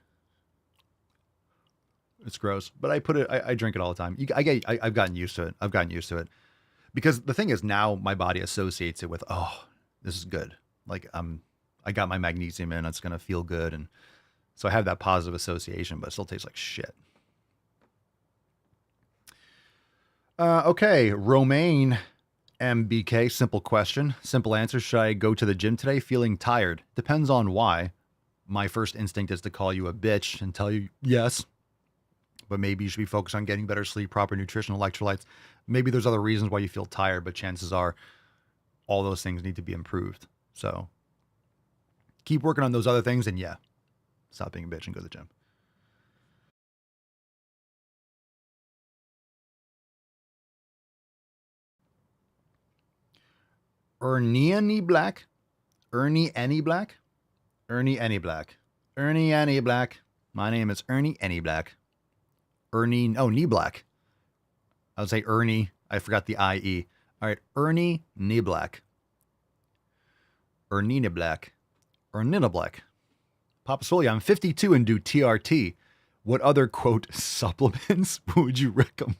It's gross, but I drink it all the time. I've gotten used to it. Because the thing is, now my body associates it with, oh, this is good. Like, I got my magnesium in, it's going to feel good. And so I have that positive association, but it still tastes like shit. Okay, Romaine MBK, simple question. Simple answer, should I go to the gym today feeling tired? Depends on why. My first instinct is to call you a bitch and tell you yes. But maybe you should be focused on getting better sleep, proper nutrition, electrolytes. Maybe there's other reasons why you feel tired, but chances are all those things need to be improved. So keep working on those other things, and yeah, stop being a bitch and go to the gym. Ernie Any Black. Ernie Any Black. Ernie Any Black. Ernie Any Black. My name is Ernie Any Black. Knee Black. I would say Ernie. I forgot the IE. All right, Ernie Knee Black. Ernina Black. Ernina Black. Papa Swole, I'm 52 and do TRT. What other, quote, supplements would you recommend?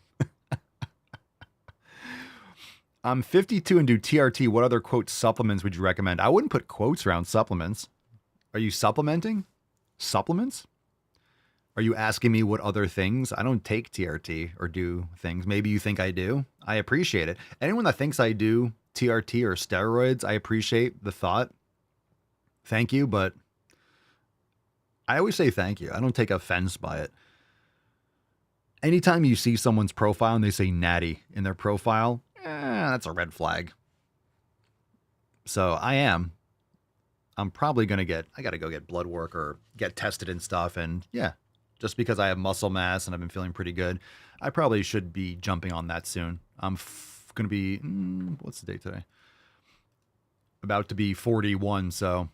I'm 52 and do TRT. What other, quote, supplements would you recommend? I wouldn't put quotes around supplements. Are you supplementing? Supplements? Are you asking me what other things? I don't take TRT or do things. Maybe you think I do. I appreciate it. Anyone that thinks I do TRT or steroids, I appreciate the thought. Thank you, but I always say thank you. I don't take offense by it. Anytime you see someone's profile and they say natty in their profile, that's a red flag. So I'm probably going to I got to go get blood work or get tested and stuff. And yeah, just because I have muscle mass and I've been feeling pretty good, I probably should be jumping on that soon. I'm going to be, what's the date today? About to be 41. So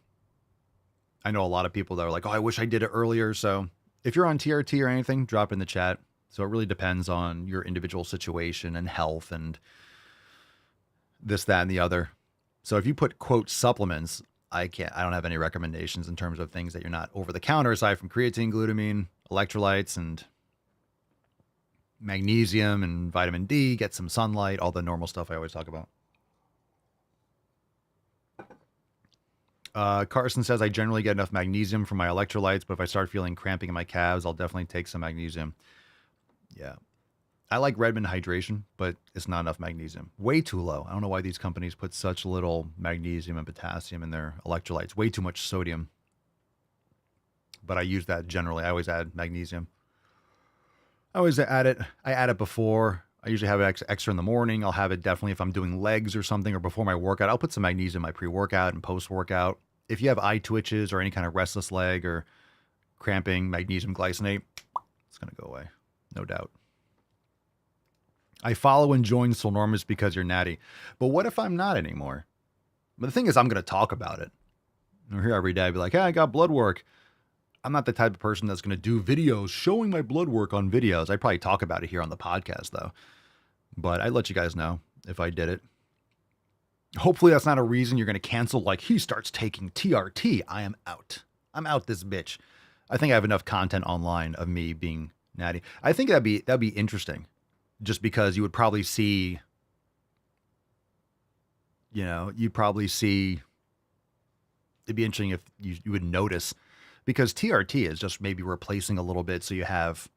I know a lot of people that are like, oh, I wish I did it earlier. So if you're on TRT or anything, drop in the chat. So it really depends on your individual situation and health and this, that, and the other. So if you put, quote, supplements, I don't have any recommendations in terms of things that you're not over the counter, aside from creatine, glutamine, electrolytes, and magnesium and vitamin D, get some sunlight, all the normal stuff I always talk about. Carson says, I generally get enough magnesium from my electrolytes, but if I start feeling cramping in my calves, I'll definitely take some magnesium. Yeah. I like Redmond hydration, but it's not enough magnesium. Way too low. I don't know why these companies put such little magnesium and potassium in their electrolytes. Way too much sodium. But I use that generally. I always add magnesium. I always add it. I add it before. I usually have it extra in the morning. I'll have it definitely if I'm doing legs or something or before my workout. I'll put some magnesium in my pre-workout and post-workout. If you have eye twitches or any kind of restless leg or cramping, magnesium glycinate, it's going to go away. No doubt. I follow and join Solnormus because you're natty. But what if I'm not anymore? But the thing is, I'm going to talk about it. I'm here every day. I'll be like, hey, I got blood work. I'm not the type of person that's going to do videos showing my blood work on videos. I'd probably talk about it here on the podcast, though. But I'd let you guys know if I did it. Hopefully that's not a reason you're going to cancel, like, he starts taking TRT. I am out. I'm out this bitch. I think I have enough content online of me being natty. I think that'd be interesting, just because you would probably see, you'd probably see, it'd be interesting if you would notice, because TRT is just maybe replacing a little bit so you have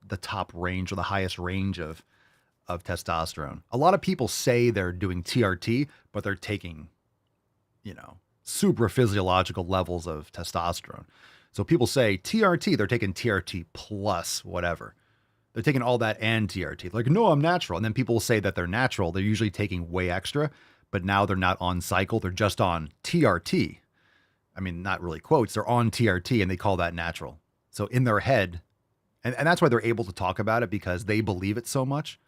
the top range or the highest range of testosterone. A lot of people say they're doing TRT, but they're taking, super physiological levels of testosterone. So people say TRT, they're taking TRT plus whatever. They're taking all that and TRT. Like, no, I'm natural. And then people say that they're natural. They're usually taking way extra, but now they're not on cycle. They're just on TRT. I mean, not really quotes. They're on TRT and they call that natural. So in their head, and that's why they're able to talk about it, because they believe it so much.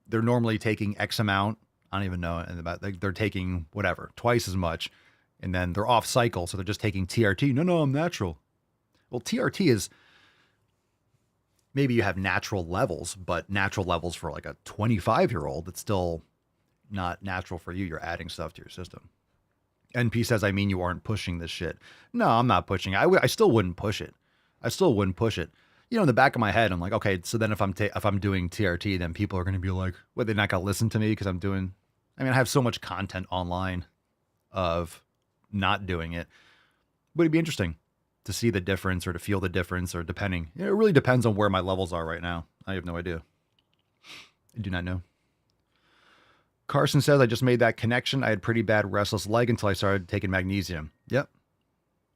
They're normally taking X amount. I don't even know. And they're taking whatever, twice as much. And then they're off cycle. So they're just taking TRT. No, I'm natural. Well, TRT is, maybe you have natural levels, but natural levels for like a 25-year-old, it's still not natural for you. You're adding stuff to your system. NP says, I mean, you aren't pushing this shit. No, I'm not pushing it. I still wouldn't push it. In the back of my head, I'm like, okay, so then if I'm doing TRT, then people are going to be like, what, they're not going to listen to me because I have so much content online of not doing it. But it'd be interesting to see the difference or to feel the difference, or depending. It really depends on where my levels are right now. I have no idea. I do not know. Carson says, I just made that connection. I had pretty bad restless leg until I started taking magnesium. Yep.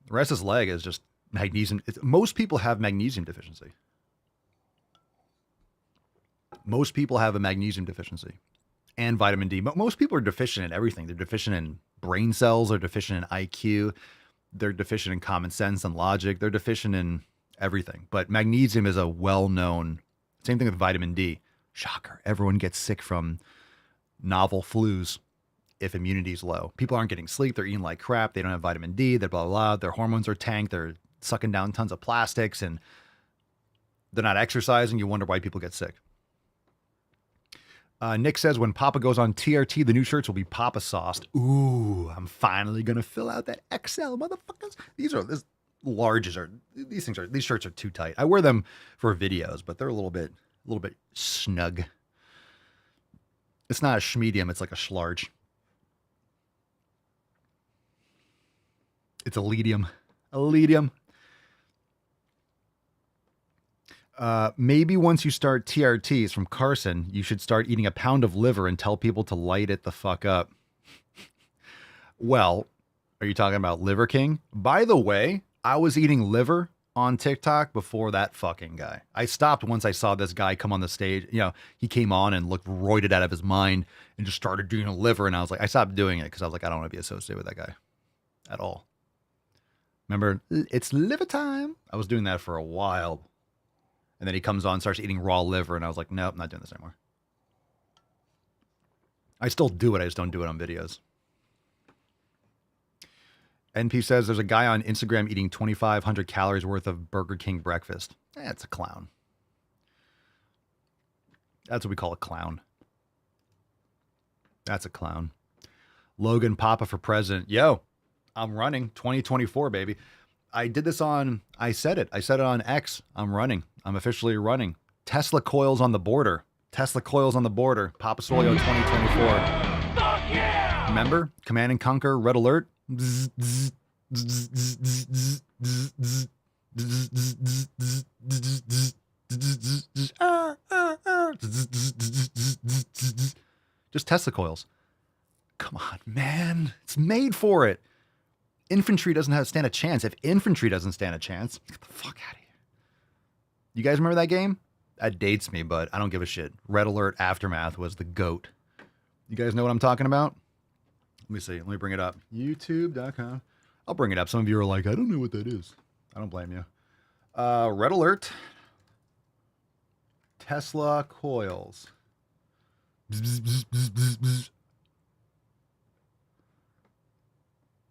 Restless leg is just magnesium. Most people have magnesium deficiency. Most people have a magnesium deficiency and vitamin D. But most people are deficient in everything. They're deficient in brain cells. They're deficient in IQ. They're deficient in common sense and logic. They're deficient in everything. But magnesium is a well-known, same thing with vitamin D. Shocker. Everyone gets sick from novel flus if immunity is low. People aren't getting sleep. They're eating like crap. They don't have vitamin D. They're blah, blah, blah. Their hormones are tanked. They're sucking down tons of plastics and they're not exercising. You wonder why people get sick. Nick says, when Papa goes on TRT, the new shirts will be Papa sauced. Ooh, I'm finally going to fill out that XL, motherfuckers. These shirts are too tight. I wear them for videos, but they're a little bit snug. It's not a schmedium. It's like a schlarge. It's a ledium. Maybe once you start TRTs, from Carson, you should start eating a pound of liver and tell people to light it the fuck up. Well, are you talking about Liver King? By the way, I was eating liver on TikTok before that fucking guy. I stopped once I saw this guy come on the stage. He came on and looked roided out of his mind and just started doing a liver. And I was like, I stopped doing it because I was like, I don't want to be associated with that guy at all. Remember, it's liver time. I was doing that for a while. And then he comes on, starts eating raw liver. And I was like, nope, not doing this anymore. I still do it. I just don't do it on videos. NP says there's a guy on Instagram eating 2,500 calories worth of Burger King breakfast. That's a clown. That's what we call a clown. That's a clown. Logan Papa for president. Yo, I'm running 2024, baby. I did this I said it on X. I'm running. I'm officially running. Tesla coils on the border. Papa Swole 2024. Yeah! Remember? Command and Conquer, Red Alert. Just Tesla coils. Come on, man. It's made for it. Infantry doesn't stand a chance. If infantry doesn't stand a chance, get the fuck out of here. You guys remember that game? That dates me, but I don't give a shit. Red Alert Aftermath was the GOAT. You guys know what I'm talking about? Let me see. Let me bring it up. YouTube.com. I'll bring it up. Some of you are like, I don't know what that is. I don't blame you. Red Alert. Tesla coils.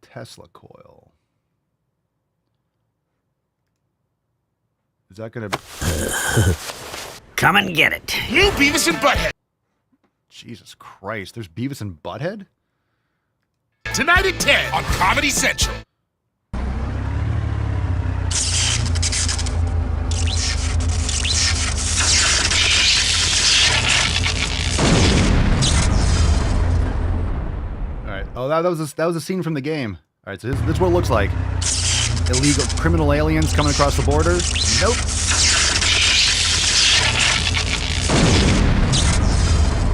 Tesla coil. Is that going to... Come and get it. You Beavis and Butthead. Jesus Christ. There's Beavis and Butthead? Tonight at 10 on Comedy Central. All right. Oh, that was a scene from the game. All right, so this is what it looks like. Illegal criminal aliens coming across the border. Nope.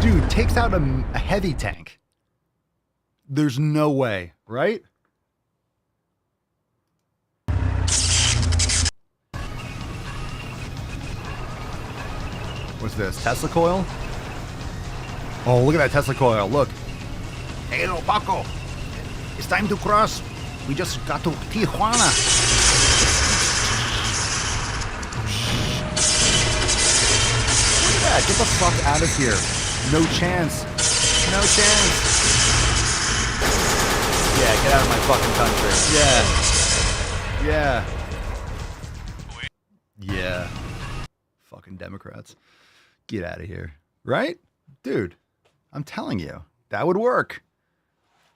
Dude takes out a heavy tank. There's no way, right? What's this? Tesla coil? Oh, look at that Tesla coil. Look. Hello, Paco. It's time to cross. We just got to Tijuana. Look at that. Get the fuck out of here. No chance. No chance. Yeah, get out of my fucking country. Yeah. Yeah. Yeah. Fucking Democrats. Get out of here. Right? Dude, I'm telling you, that would work.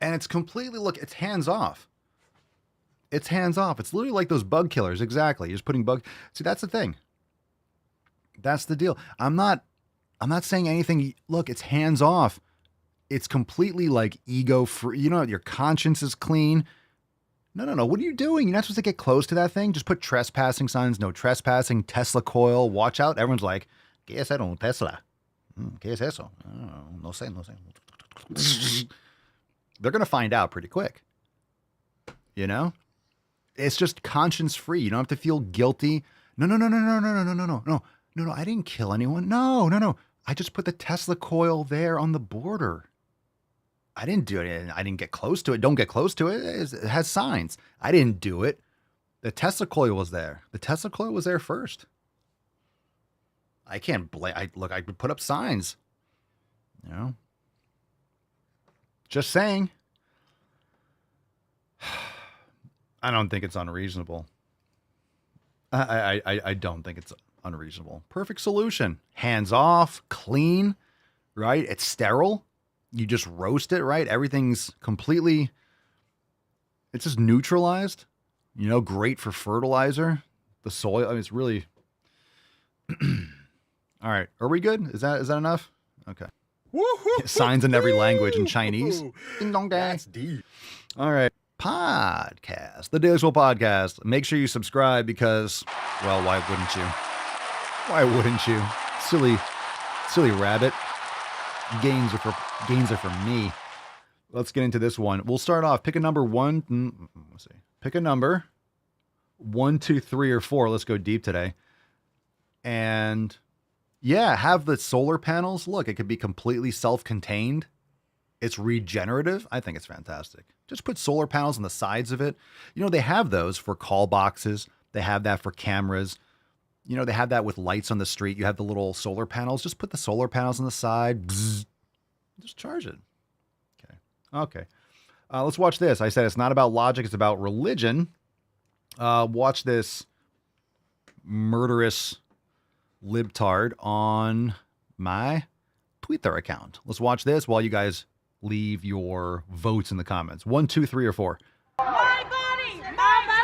And it's completely, look, it's hands off. It's hands off. It's literally like those bug killers. Exactly. You're just putting bug. See, that's the thing. That's the deal. I'm not saying anything. Look, it's hands off. It's completely like ego free. You know, your conscience is clean. No. What are you doing? You're not supposed to get close to that thing. Just put trespassing signs. No trespassing. Tesla coil. Watch out. Everyone's like, ¿Qué es eso? Tesla. ¿Qué es eso? No sé. They're going to find out pretty quick. You know? It's just conscience free. You don't have to feel guilty. No. I didn't kill anyone. No. I just put the Tesla coil there on the border. I didn't do it. I didn't get close to it. Don't get close to it. It has signs. I didn't do it. The Tesla coil was there. The Tesla coil was there first. I can't blame. I would put up signs. You know? Just saying. I don't think it's unreasonable. I don't think it's unreasonable. Perfect solution. Hands off, clean, right? It's sterile. You just roast it, right? Everything's completely, it's just neutralized. You know, great for fertilizer. The soil, I mean, it's really, all right. Are we good? Is that enough? Okay. Woo-hoo, signs in every language in Chinese. Ding dong dang. That's deep. All right. Podcast. The Daily Swole Podcast. Make sure you subscribe because, well, why wouldn't you? Why wouldn't you? Silly rabbit. Gains are for me. Let's get into this one. We'll start off. Pick a number one. Let's see. Pick a number. 1, 2, 3, or 4. Let's go deep today. And yeah, have the solar panels. Look, it could be completely self-contained. It's regenerative. I think it's fantastic. Just put solar panels on the sides of it. You know, they have those for call boxes. They have that for cameras. You know, they have that with lights on the street. You have the little solar panels. Just put the solar panels on the side. Bzz. Just charge it. Okay. Let's watch this. I said it's not about logic. It's about religion. Watch this murderous libtard on my Twitter account. Let's watch this while you guys leave your votes in the comments. 1, 2, 3, or 4. My body! My body!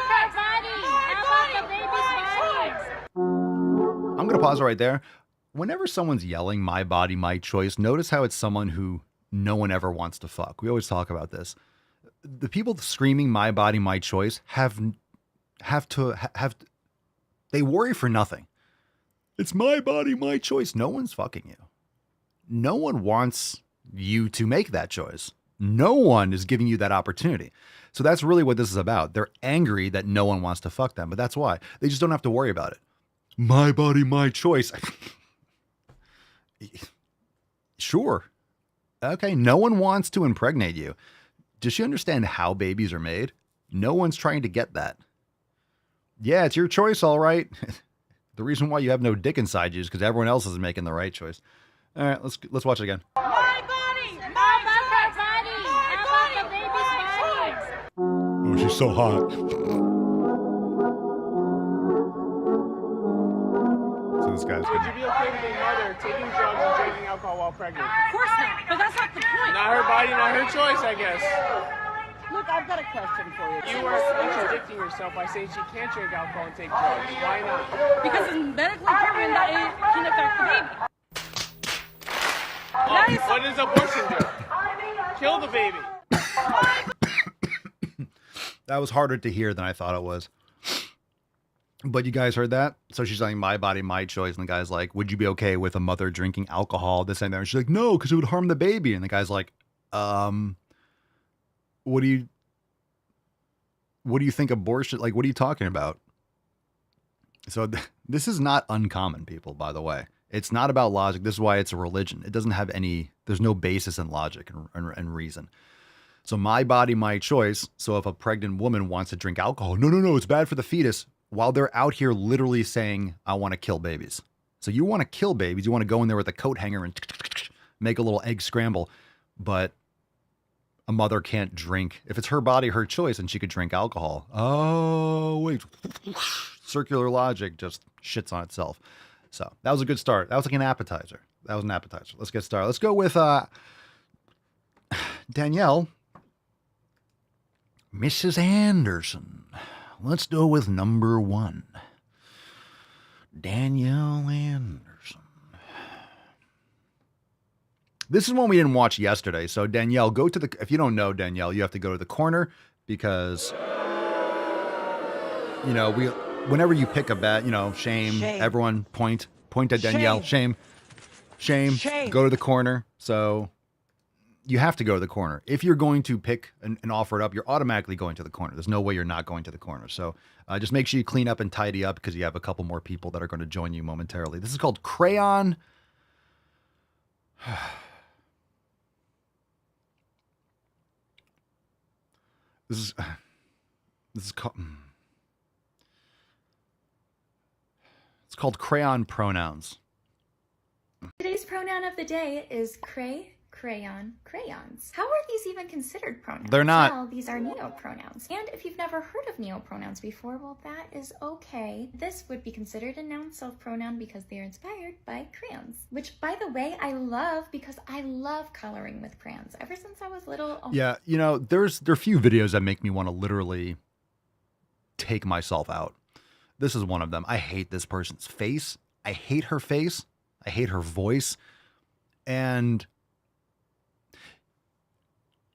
How about the baby's body? I'm going to pause right there. Whenever someone's yelling, my body, my choice, notice how it's someone who no one ever wants to fuck. We always talk about this. The people screaming my body, my choice they worry for nothing. It's my body, my choice. No one's fucking you. No one wants you to make that choice. No one is giving you that opportunity. So that's really what this is about. They're angry that no one wants to fuck them, but that's why. They just don't have to worry about it. My body, my choice. Sure. Okay, no one wants to impregnate you. Does she understand how babies are made? No one's trying to get that. Yeah, it's your choice, all right. The reason why you have no dick inside you is because everyone else is making the right choice. All right, let's watch it again. My body! My body! How about the baby's body? Oh, she's so hot. So this guy's good. Would you be okay with being mother, taking drugs and drinking alcohol while pregnant? Of course not, but that's not the point. Not her body, not her choice, I guess. Look, I've got a question for you. You are contradicting yourself by saying she can't drink alcohol and take drugs. Why not? Because it's medically proven that it can affect the baby. What does abortion do? Kill the baby. That was harder to hear than I thought it was. But you guys heard that? So she's saying, my body, my choice. And the guy's like, would you be okay with a mother drinking alcohol, this and that? And she's like, no, because it would harm the baby. And the guy's like, what do you think abortion, like, what are you talking about? So this is not uncommon, people, by the way. It's not about logic. This is why it's a religion. It doesn't have there's no basis in logic and reason. So my body, my choice. So if a pregnant woman wants to drink alcohol, no, it's bad for the fetus. While they're out here literally saying, I want to kill babies. So you want to kill babies. You want to go in there with a coat hanger and make a little egg scramble. But a mother can't drink. If it's her body, her choice, and she could drink alcohol. Oh, wait. Circular logic just shits on itself. So that was a good start. That was like an appetizer. Let's get started. Let's go with Danielle. Mrs. Anderson. Let's go with number 1. Danielle Anderson. This is one we didn't watch yesterday. So Danielle, if you don't know Danielle, you have to go to the corner because, whenever you pick a bet, shame. Everyone point at Danielle. Shame. Go to the corner. So you have to go to the corner. If you're going to pick and offer it up, you're automatically going to the corner. There's no way you're not going to the corner. So just make sure you clean up and tidy up because you have a couple more people that are going to join you momentarily. This is called Crayon. This is called. It's called Crayon Pronouns. Today's pronoun of the day is cray, crayon, crayons. How are these even considered pronouns? They're not. Well, these are neopronouns. And if you've never heard of neopronouns before, well, that is okay. This would be considered a noun self-pronoun because they are inspired by crayons. Which, by the way, I love because I love coloring with crayons. Ever since I was little. Oh. Yeah, there are a few videos that make me want to literally take myself out. This is one of them. I hate this person's face. I hate her face. I hate her voice. And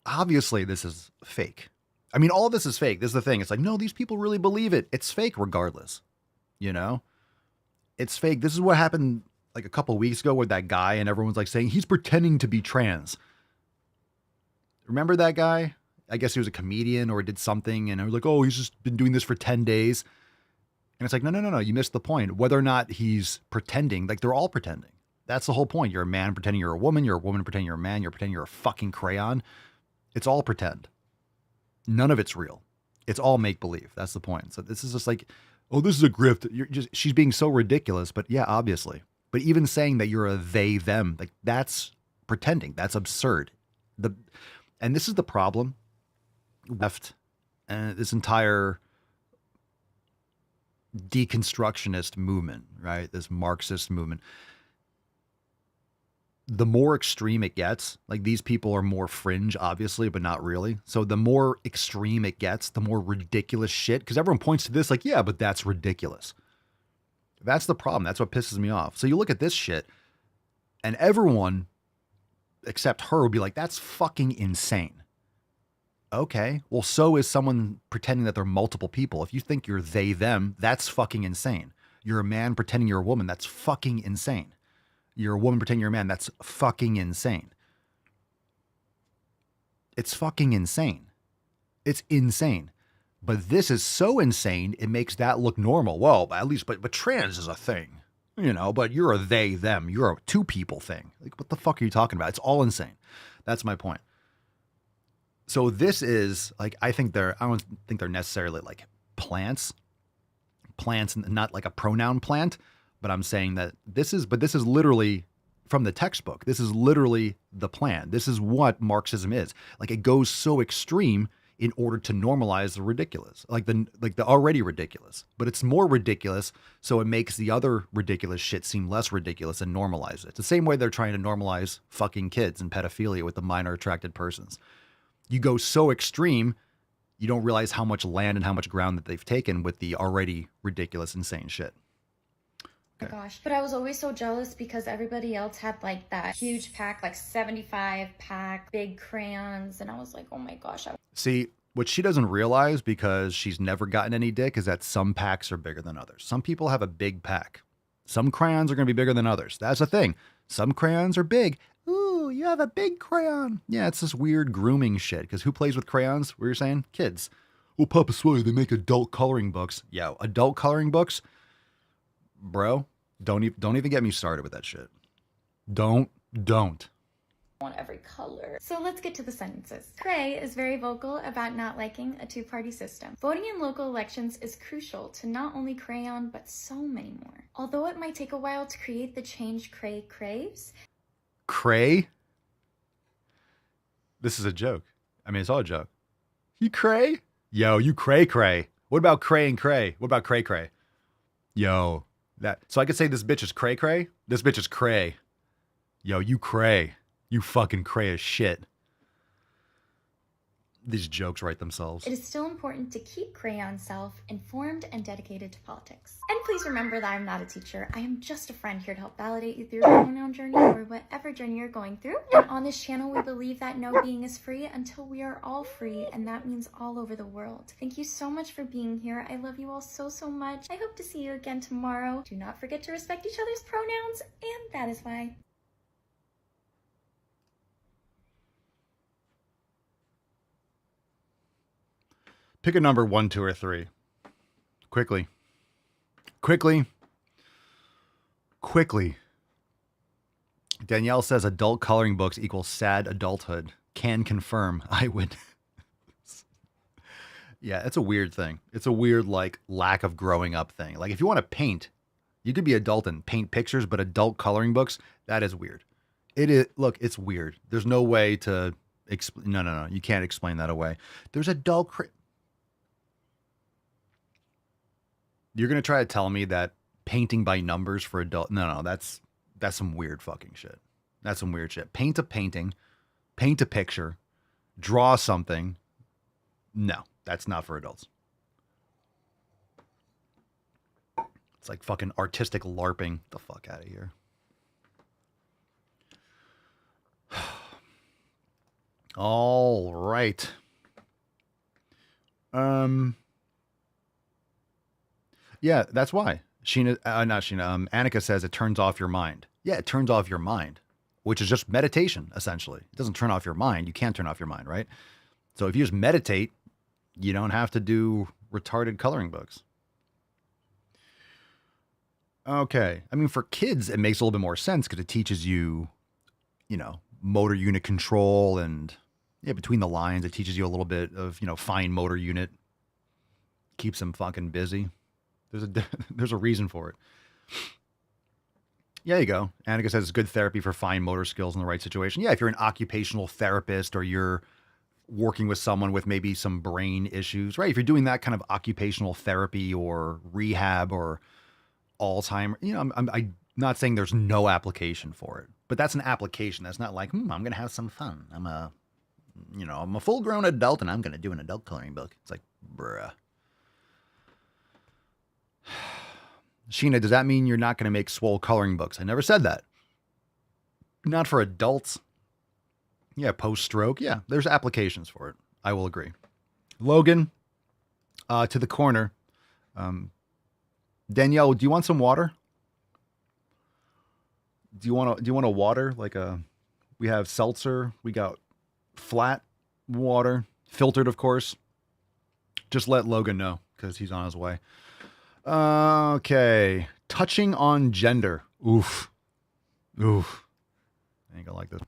obviously this is fake. I mean, all of this is fake. This is the thing. It's like, no, these people really believe it. It's fake regardless. It's fake. This is what happened like a couple weeks ago with that guy and everyone's like saying he's pretending to be trans. Remember that guy? I guess he was a comedian or did something. And I was like, oh, he's just been doing this for 10 days. And it's like, no, you missed the point. Whether or not he's pretending, like they're all pretending. That's the whole point. You're a man pretending you're a woman pretending you're a man, you're pretending you're a fucking crayon. It's all pretend. None of it's real. It's all make-believe. That's the point. So this is just like, oh, this is a grift. She's being so ridiculous, but yeah, obviously. But even saying that you're a they, them, like that's pretending. That's absurd. And this is the problem. Left and this entire deconstructionist movement, right? This Marxist movement. The more extreme it gets, like these people are more fringe, obviously, but not really. So the more extreme it gets, the more ridiculous shit, because everyone points to this like, yeah, but that's ridiculous. That's the problem. That's what pisses me off. So you look at this shit and everyone except her will be like, that's fucking insane. Okay, well, so is someone pretending that they're multiple people. If you think you're they, them, that's fucking insane. You're a man pretending you're a woman. That's fucking insane. You're a woman pretending you're a man. That's fucking insane. It's fucking insane. It's insane. But this is so insane, it makes that look normal. Well, at least, but trans is a thing, but you're a they, them. You're a two people thing. Like, what the fuck are you talking about? It's all insane. That's my point. So this is like, I don't think they're necessarily like plants, not like a pronoun plant, but I'm saying that this is literally from the textbook. This is literally the plan. This is what Marxism is. Like it goes so extreme, in order to normalize the ridiculous, like the already ridiculous. But it's more ridiculous, so it makes the other ridiculous shit seem less ridiculous and normalize it. It's the same way they're trying to normalize fucking kids and pedophilia with the minor attracted persons. You go so extreme, you don't realize how much land and how much ground that they've taken with the already ridiculous, insane shit. Oh my gosh. But I was always so jealous because everybody else had like that huge pack, like 75 pack, big crayons. And I was like, oh my gosh. See, what she doesn't realize, because she's never gotten any dick, is that some packs are bigger than others. Some people have a big pack. Some crayons are going to be bigger than others. That's the thing. Some crayons are big. Ooh, you have a big crayon. Yeah, it's this weird grooming shit. Because who plays with crayons? What you're saying? Kids. Oh, Papa Sway, they make adult coloring books. Yeah, adult coloring books? Bro, don't even get me started with that shit. Don't. On every color. So let's get to the sentences. Gray is very vocal about not liking a two-party system. Voting in local elections is crucial to not only Crayon, but so many more. Although it might take a while to create the change Cray craves. Cray? This is a joke. I mean, it's all a joke. You cray? Yo, you cray. What about cray and cray? What about cray? Yo, that. So I could say this bitch is cray. This bitch is cray. Yo, you cray. You fucking cray as shit. These jokes write themselves. It is still important to keep Crayon self informed and dedicated to politics. And please remember that I'm not a teacher. I am just a friend here to help validate you through your pronoun journey or whatever journey you're going through. And on this channel, we believe that no being is free until we are all free, and that means all over the world. Thank you so much for being here. I love you all so much. I hope to see you again tomorrow. Do not forget to respect each other's pronouns, and that is why. Pick a number 1, 2, or 3. Quickly. Danielle says adult coloring books equals sad adulthood. Can confirm. I would. Yeah, it's a weird thing. It's a weird, like, lack of growing up thing. Like, if you want to paint, you could be adult and paint pictures, but adult coloring books, that is weird. It is. Look, it's weird. There's no way to explain. No. You can't explain that away. There's adult. You're going to try to tell me that painting by numbers for adult... No, that's some weird fucking shit. That's some weird shit. Paint a painting, paint a picture, draw something. No, that's not for adults. It's like fucking artistic LARPing. The fuck out of here. All right. Yeah, that's why. Annika says it turns off your mind. Yeah, it turns off your mind, which is just meditation, essentially. It doesn't turn off your mind. You can't turn off your mind, right? So if you just meditate, you don't have to do retarded coloring books. Okay. I mean, for kids, it makes a little bit more sense because it teaches you, motor unit control and, between the lines, it teaches you a little bit of, fine motor unit. Keeps them fucking busy. There's a reason for it. Yeah, you go. Annika says it's good therapy for fine motor skills in the right situation. Yeah, if you're an occupational therapist or you're working with someone with maybe some brain issues, right? If you're doing that kind of occupational therapy or rehab or Alzheimer, I'm not saying there's no application for it, but that's an application. That's not like, I'm going to have some fun. I'm a full-grown adult and I'm going to do an adult coloring book. It's like, bruh. Sheena, does that mean you're not going to make swole coloring books? I never said that. Not for adults. Yeah, post-stroke. Yeah, there's applications for it. I will agree. Logan, to the corner. Danielle, do you want some water? Do you want a water? We have seltzer. We got flat water, filtered, of course. Just let Logan know because he's on his way. Okay. Touching on gender. Oof. I ain't gonna like this.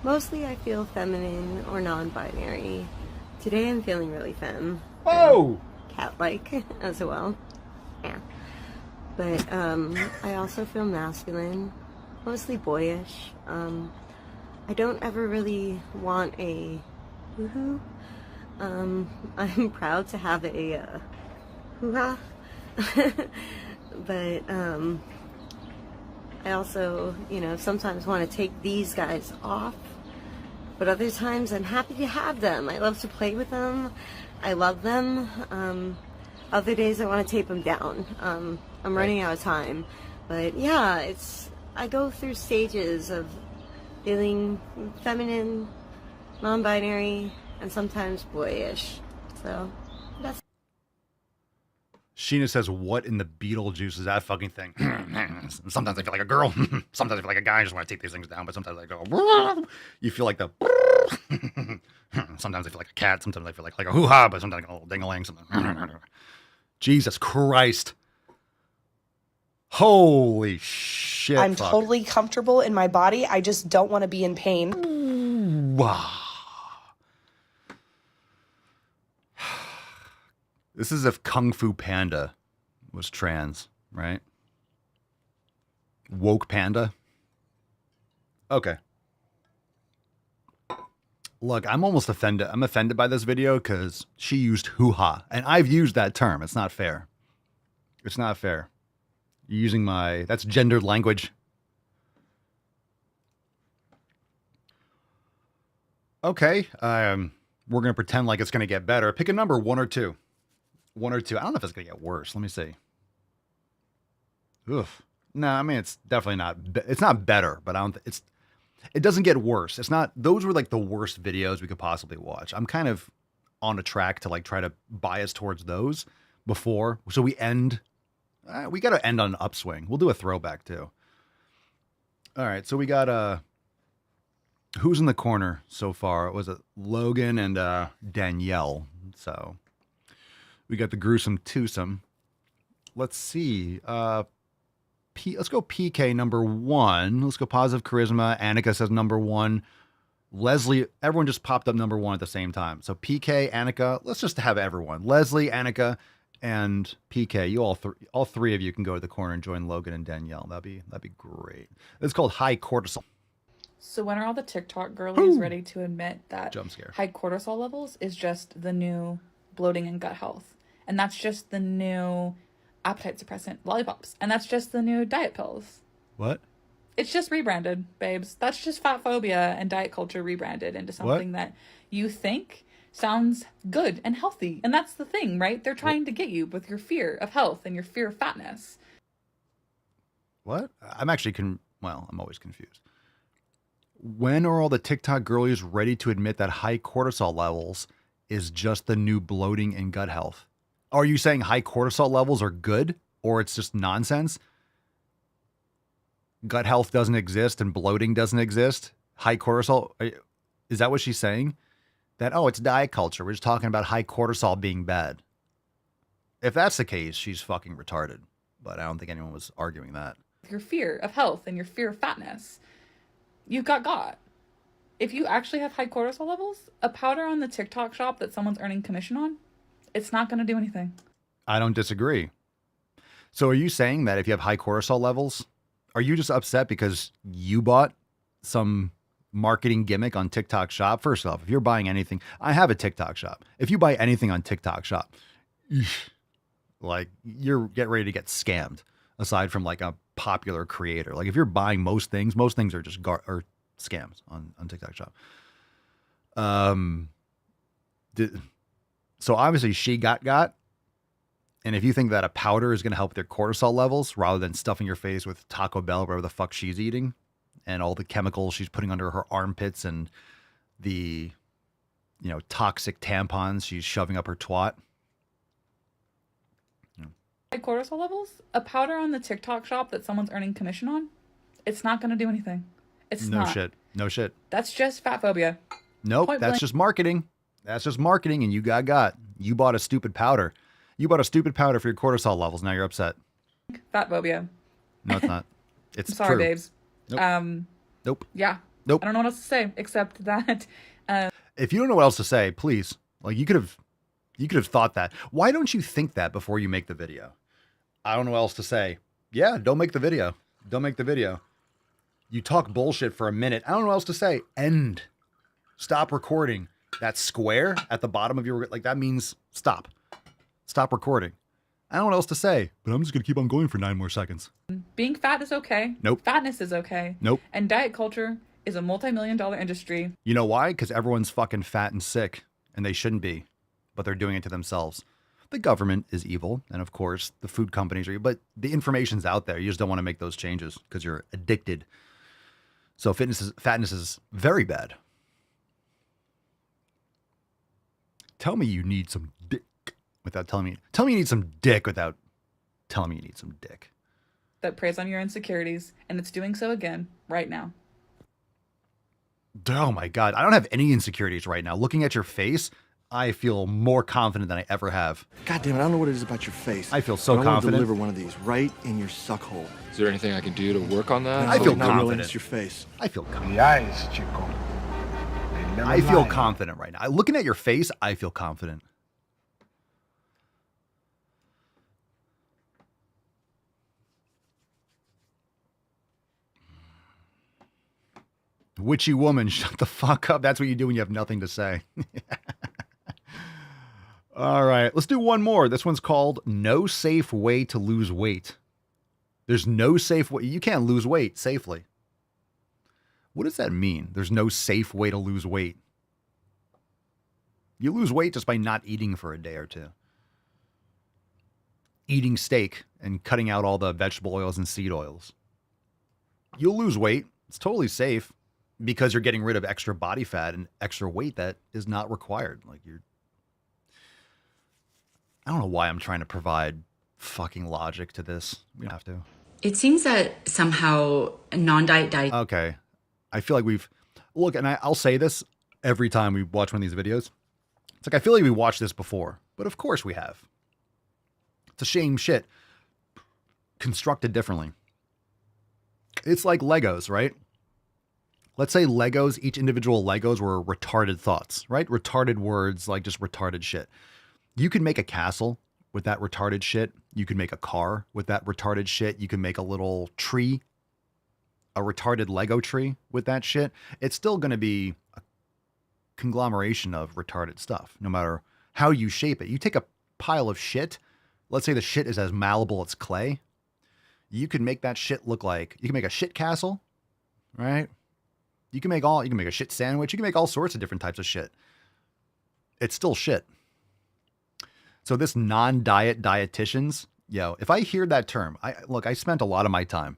Mostly I feel feminine or non-binary. Today I'm feeling really femme. Oh! Cat-like as well. Yeah. But I also feel masculine. Mostly boyish. I don't ever really want a woohoo. I'm proud to have a hoo-ha, but I also, you know, sometimes want to take these guys off, but other times I'm happy to have them. I love to play with them. I love them. Other days I want to tape them down. I'm running out of time, but yeah, I go through stages of feeling feminine, non-binary, and sometimes boyish. So that's. Sheena says, what in the Beetlejuice is that fucking thing? Sometimes I feel like a girl. Sometimes I feel like a guy. I just want to take these things down. But sometimes I go, you feel like the. Sometimes I feel like a cat. Sometimes I feel like a hoo-ha. But sometimes I go a little ding-a-ling. Jesus Christ. Holy shit. I'm totally comfortable in my body. I just don't want to be in pain. Wow. This is if Kung Fu Panda was trans, right? Woke Panda. Okay. Look, I'm almost offended. I'm offended by this video because she used hoo-ha. And I've used that term. It's not fair. It's not fair. You're using that's gendered language. Okay. We're going to pretend like it's going to get better. Pick a number, 1 or 2. 1 or 2. I don't know if it's going to get worse. Let me see. Oof. No, I mean, it's definitely not. It's not better, but it doesn't get worse. It's not. Those were like the worst videos we could possibly watch. I'm kind of on a track to like try to bias towards those before. So we end. We got to end on an upswing. We'll do a throwback too. All right. So we got who's in the corner so far? Was it Logan and Danielle? So we got the gruesome twosome. Let's see. Let's go PK number 1. Let's go positive charisma. Annika says number 1. Leslie, everyone just popped up number 1 at the same time. So PK, Annika, let's just have everyone. Leslie, Annika, and PK. You all three of you can go to the corner and join Logan and Danielle. That'd be great. It's called high cortisol. So when are all the TikTok girlies ready to admit that jump scare high cortisol levels is just the new bloating and gut health? And that's just the new appetite suppressant lollipops. And that's just the new diet pills. What? It's just rebranded, babes. That's just fat phobia and diet culture rebranded into something that you think sounds good and healthy. And that's the thing, right? They're trying to get you with your fear of health and your fear of fatness. What? I'm actually I'm always confused. When are all the TikTok girlies ready to admit that high cortisol levels is just the new bloating and gut health? Are you saying high cortisol levels are good, or it's just nonsense? Gut health doesn't exist and bloating doesn't exist? High cortisol? Is that what she's saying? That, it's diet culture. We're just talking about high cortisol being bad. If that's the case, she's fucking retarded. But I don't think anyone was arguing that. Your fear of health and your fear of fatness. You've got. If you actually have high cortisol levels, a powder on the TikTok shop that someone's earning commission on, it's not going to do anything. I don't disagree. So are you saying that if you have high cortisol levels, are you just upset because you bought some marketing gimmick on TikTok shop? First off, if you're buying anything, I have a TikTok shop. If you buy anything on TikTok shop, like you're getting ready to get scammed aside from like a popular creator. Like if you're buying most things are just scams on TikTok shop. So obviously she got, and if you think that a powder is going to help with your cortisol levels rather than stuffing your face with Taco Bell, whatever the fuck she's eating, and all the chemicals she's putting under her armpits and the, toxic tampons she's shoving up her twat. High cortisol levels, a powder on the TikTok shop that someone's earning commission on, it's not going to do anything. It's not. No shit. That's just fat phobia. Nope, that's just marketing. That's just marketing, and you got. You bought a stupid powder. You bought a stupid powder for your cortisol levels. Now you're upset. Fat phobia. No, it's not. It's I'm sorry, true. babes. Nope. Nope. Yeah. Nope. I don't know what else to say except that. If you don't know what else to say, please, you could have thought that. Why don't you think that before you make the video? I don't know what else to say. Yeah, don't make the video. Don't make the video. You talk bullshit for a minute. I don't know what else to say. End. Stop recording. That square at the bottom of your, like, that means stop. Stop recording. I don't know what else to say, but I'm just going to keep on going for 9 more seconds. Being fat is okay. Nope. Fatness is okay. Nope. And diet culture is a multi-million-dollar industry. You know why? Because everyone's fucking fat and sick, and they shouldn't be, but they're doing it to themselves. The government is evil, and of course, the food companies are, but the information's out there. You just don't want to make those changes because you're addicted. So fatness is very bad. Tell me you need some dick without telling me. Tell me you need some dick without telling me you need some dick. That preys on your insecurities, and it's doing so again right now. Oh my God. I don't have any insecurities right now. Looking at your face, I feel more confident than I ever have. God damn it, I don't know what it is about your face. I feel so but confident. I want to deliver one of these right in your suck hole. Is there anything I can do to work on that? I feel not confident. Really, it's your face. I feel confident. The eyes, Chico. They never I feel lie. confident right now. Looking at your face, I feel confident. Witchy woman, shut the fuck up. That's what you do when you have nothing to say. All right, let's do one more. This one's called No Safe Way to Lose Weight. There's no safe way. You can't lose weight safely. What does that mean? There's no safe way to lose weight. You lose weight just by not eating for a day or two. Eating steak and cutting out all the vegetable oils and seed oils. You'll lose weight. It's totally safe because you're getting rid of extra body fat and extra weight that is not required. Like I don't know why I'm trying to provide fucking logic to this. We don't have to. It seems that somehow non-diet diet. Okay. I feel like look, and I'll say this every time we watch one of these videos. It's like, I feel like we watched this before, but of course we have. It's a shame shit. Constructed differently. It's like Legos, right? Let's say Legos, each individual Legos were retarded thoughts, right? Retarded words, like just retarded shit. You can make a castle with that retarded shit. You can make a car with that retarded shit. You can make a little tree, a retarded Lego tree with that shit. It's still going to be a conglomeration of retarded stuff, no matter how you shape it. You take a pile of shit. Let's say the shit is as malleable as clay. You can make that shit look like, you can make a shit castle, right? You can make a shit sandwich. You can make all sorts of different types of shit. It's still shit. So this non-diet dietitians, if I hear that term, I spent a lot of my time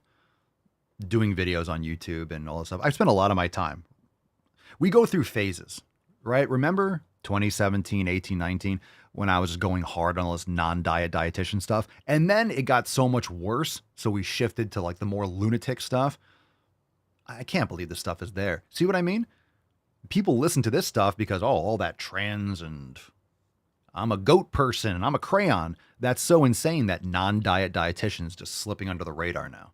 doing videos on YouTube and all this stuff. I spent a lot of my time. We go through phases, right? Remember 2017, 18, 19, when I was just going hard on all this non-diet dietitian stuff. And then it got so much worse. So we shifted to like the more lunatic stuff. I can't believe this stuff is there. See what I mean? People listen to this stuff because, all that trans and I'm a goat person and I'm a crayon. That's so insane that non-diet dietitians just slipping under the radar now.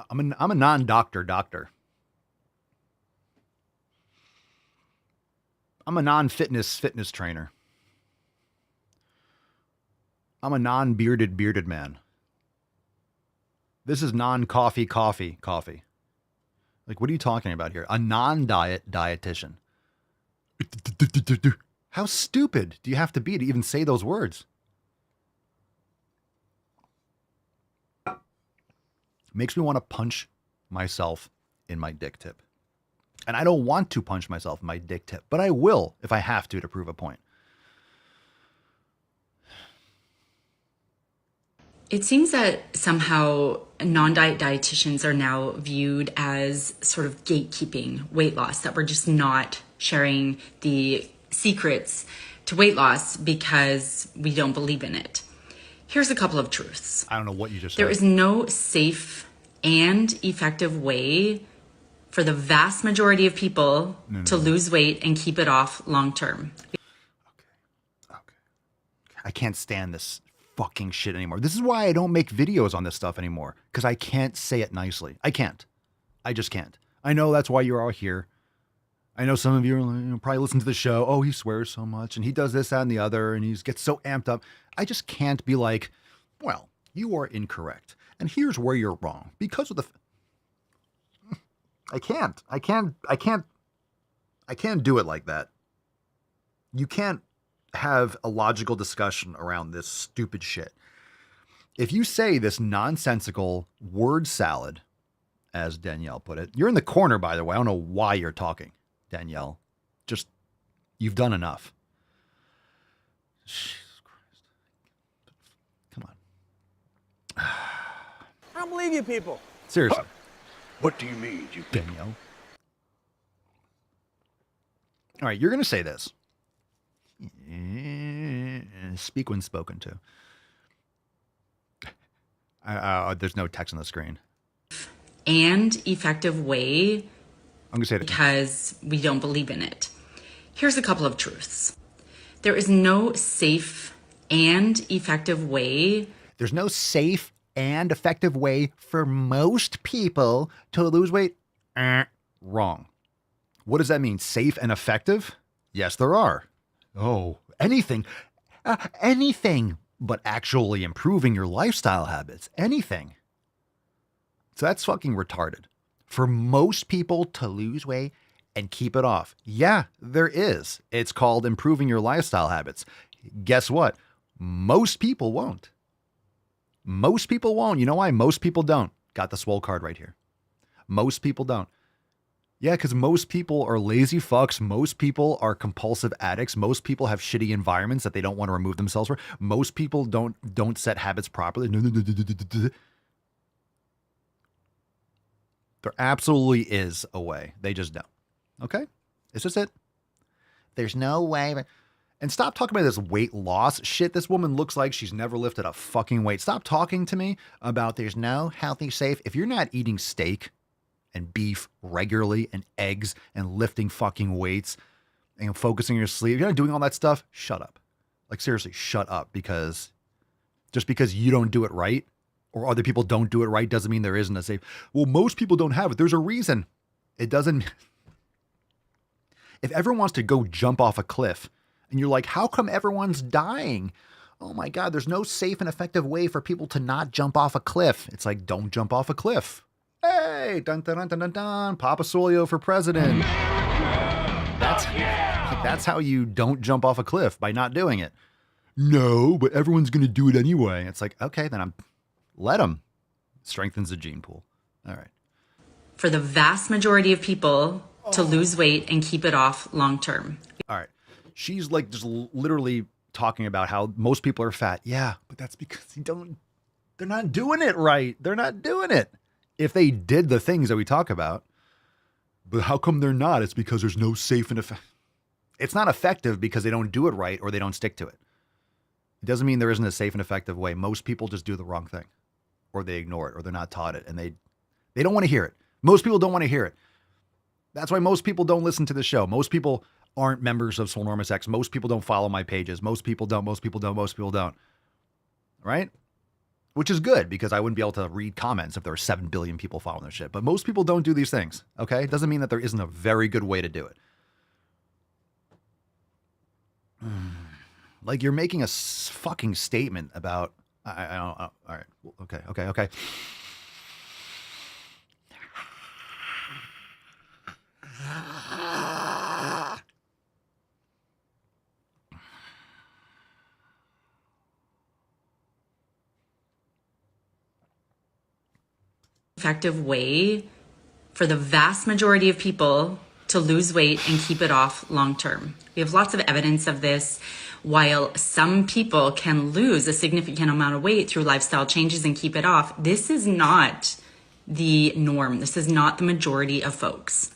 I'm a non-doctor doctor. I'm a non-fitness trainer. I'm a non-bearded bearded man. This is non-coffee coffee. Like, what are you talking about here? A non-diet dietitian. How stupid do you have to be to even say those words? Makes me want to punch myself in my dick tip. And I don't want to punch myself in my dick tip, but I will if I have to prove a point. It seems that somehow non-diet dietitians are now viewed as sort of gatekeeping weight loss, that we're just not sharing the secrets to weight loss because we don't believe in it. Here's a couple of truths. I don't know what you just said. There is no safe and effective way for the vast majority of people to lose weight and keep it off long term. Okay. I can't stand this fucking shit anymore. This is why I don't make videos on this stuff anymore, because I can't say it nicely. I can't. I just can't. I know that's why you're all here. I know some of you are probably listen to the show. Oh, he swears so much and he does this, that, and the other, and he gets so amped up. I just can't be like, well, you are incorrect. And here's where you're wrong. Because of the... I can't. I can't do it like that. You can't have a logical discussion around this stupid shit. If you say this nonsensical word salad, as Danielle put it, you're in the corner, by the way. I don't know why you're talking, Danielle. Just, you've done enough. Jesus Christ. Come on. I don't believe you people. Seriously. What do you mean, you Danielle? All right, you're going to say this. Speak when spoken to. There's no text on the screen. And effective way. I'm going to say it because we don't believe in it. Here's a couple of truths. There is no safe and effective way. There's no safe and effective way for most people to lose weight. Wrong. What does that mean? Safe and effective? Yes, there are. Oh, anything but actually improving your lifestyle habits. Anything. So that's fucking retarded. For most people to lose weight and keep it off. Yeah, there is. It's called improving your lifestyle habits. Guess what? Most people won't. Most people won't. You know why? Most people don't. Got the swole card right here. Most people don't. Yeah, because most people are lazy fucks. Most people are compulsive addicts. Most people have shitty environments that they don't want to remove themselves from. Most people don't set habits properly. There absolutely is a way. They just don't. Okay? It's just it. There's no way. And stop talking about this weight loss shit. This woman looks like she's never lifted a fucking weight. Stop talking to me about there's no healthy, safe. If you're not eating steak and beef regularly and eggs and lifting fucking weights and focusing your sleep, if you're not doing all that stuff, shut up. Like seriously, shut up, because just because you don't do it right or other people don't do it right doesn't mean there isn't a safe. Well, most people don't have it. There's a reason. It doesn't. If everyone wants to go jump off a cliff and you're like, how come everyone's dying? Oh my God, there's no safe and effective way for people to not jump off a cliff. It's like, don't jump off a cliff. Hey, dun dun dun dun dun dun, Papa Solio for president. That's how you don't jump off a cliff, by not doing it. No, but everyone's going to do it anyway. It's like, okay, then let them. Strengthens the gene pool. All right. For the vast majority of people to lose weight and keep it off long term. All right. She's like just literally talking about how most people are fat. Yeah, but that's because they're not doing it right. They're not doing it. If they did the things that we talk about, but how come they're not? It's because there's no safe and effective. It's not effective because they don't do it right or they don't stick to it. It doesn't mean there isn't a safe and effective way. Most people just do the wrong thing, or they ignore it, or they're not taught it, and they don't want to hear it. Most people don't want to hear it. That's why most people don't listen to the show. Most people aren't members of Swolenormous X. Most people don't follow my pages. Most people don't. Right? Which is good, because I wouldn't be able to read comments if there were 7 billion people following this shit. But most people don't do these things. Okay? It doesn't mean that there isn't a very good way to do it. Like, you're making a fucking statement about, I don't, all right. Okay. Effective way for the vast majority of people to lose weight and keep it off long term. We have lots of evidence of this. While some people can lose a significant amount of weight through lifestyle changes and keep it off, this is not the norm. This is not the majority of folks.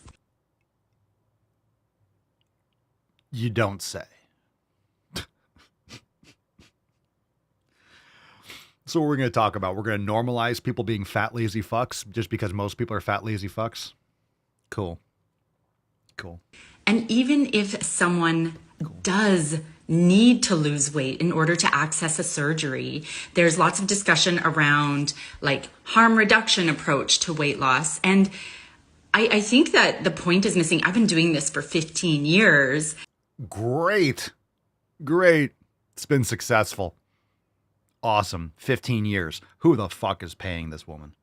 You don't say. So what we're going to talk about, we're going to normalize people being fat, lazy fucks just because most people are fat, lazy fucks. Cool. And even if someone does need to lose weight in order to access a surgery, there's lots of discussion around like harm reduction approach to weight loss. And I think that the point is missing. I've been doing this for 15 years. Great. It's been successful. Awesome. 15 years. Who the fuck is paying this woman?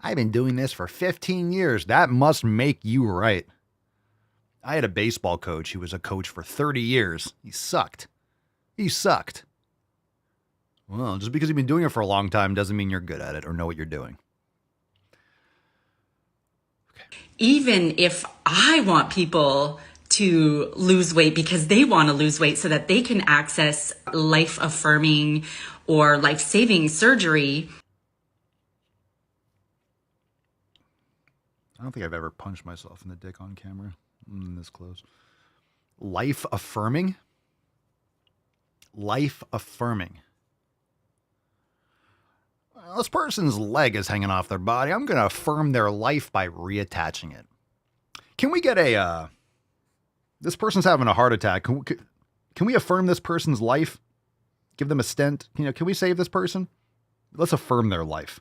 I've been doing this for 15 years. That must make you right. I had a baseball coach who was a coach for 30 years. He sucked. Well, just because you've been doing it for a long time doesn't mean you're good at it or know what you're doing. Even if I want people to lose weight because they want to lose weight so that they can access life-affirming or life-saving surgery. I don't think I've ever punched myself in the dick on camera. This close. Life-affirming? Life-affirming. Well, this person's leg is hanging off their body. I'm going to affirm their life by reattaching it. Can we get a... this person's having a heart attack. Can we affirm this person's life? Give them a stent? Can we save this person? Let's affirm their life.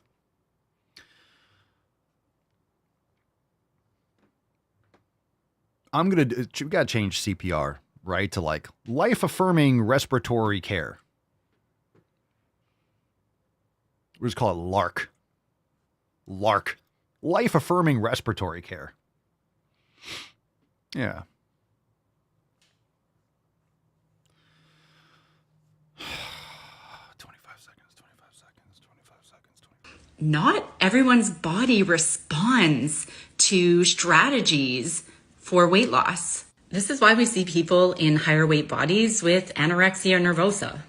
We got to change CPR, right? To like life-affirming respiratory care. We'll just call it LARC. LARC. Life-affirming respiratory care. Yeah. Not everyone's body responds to strategies for weight loss. This is why we see people in higher weight bodies with anorexia nervosa.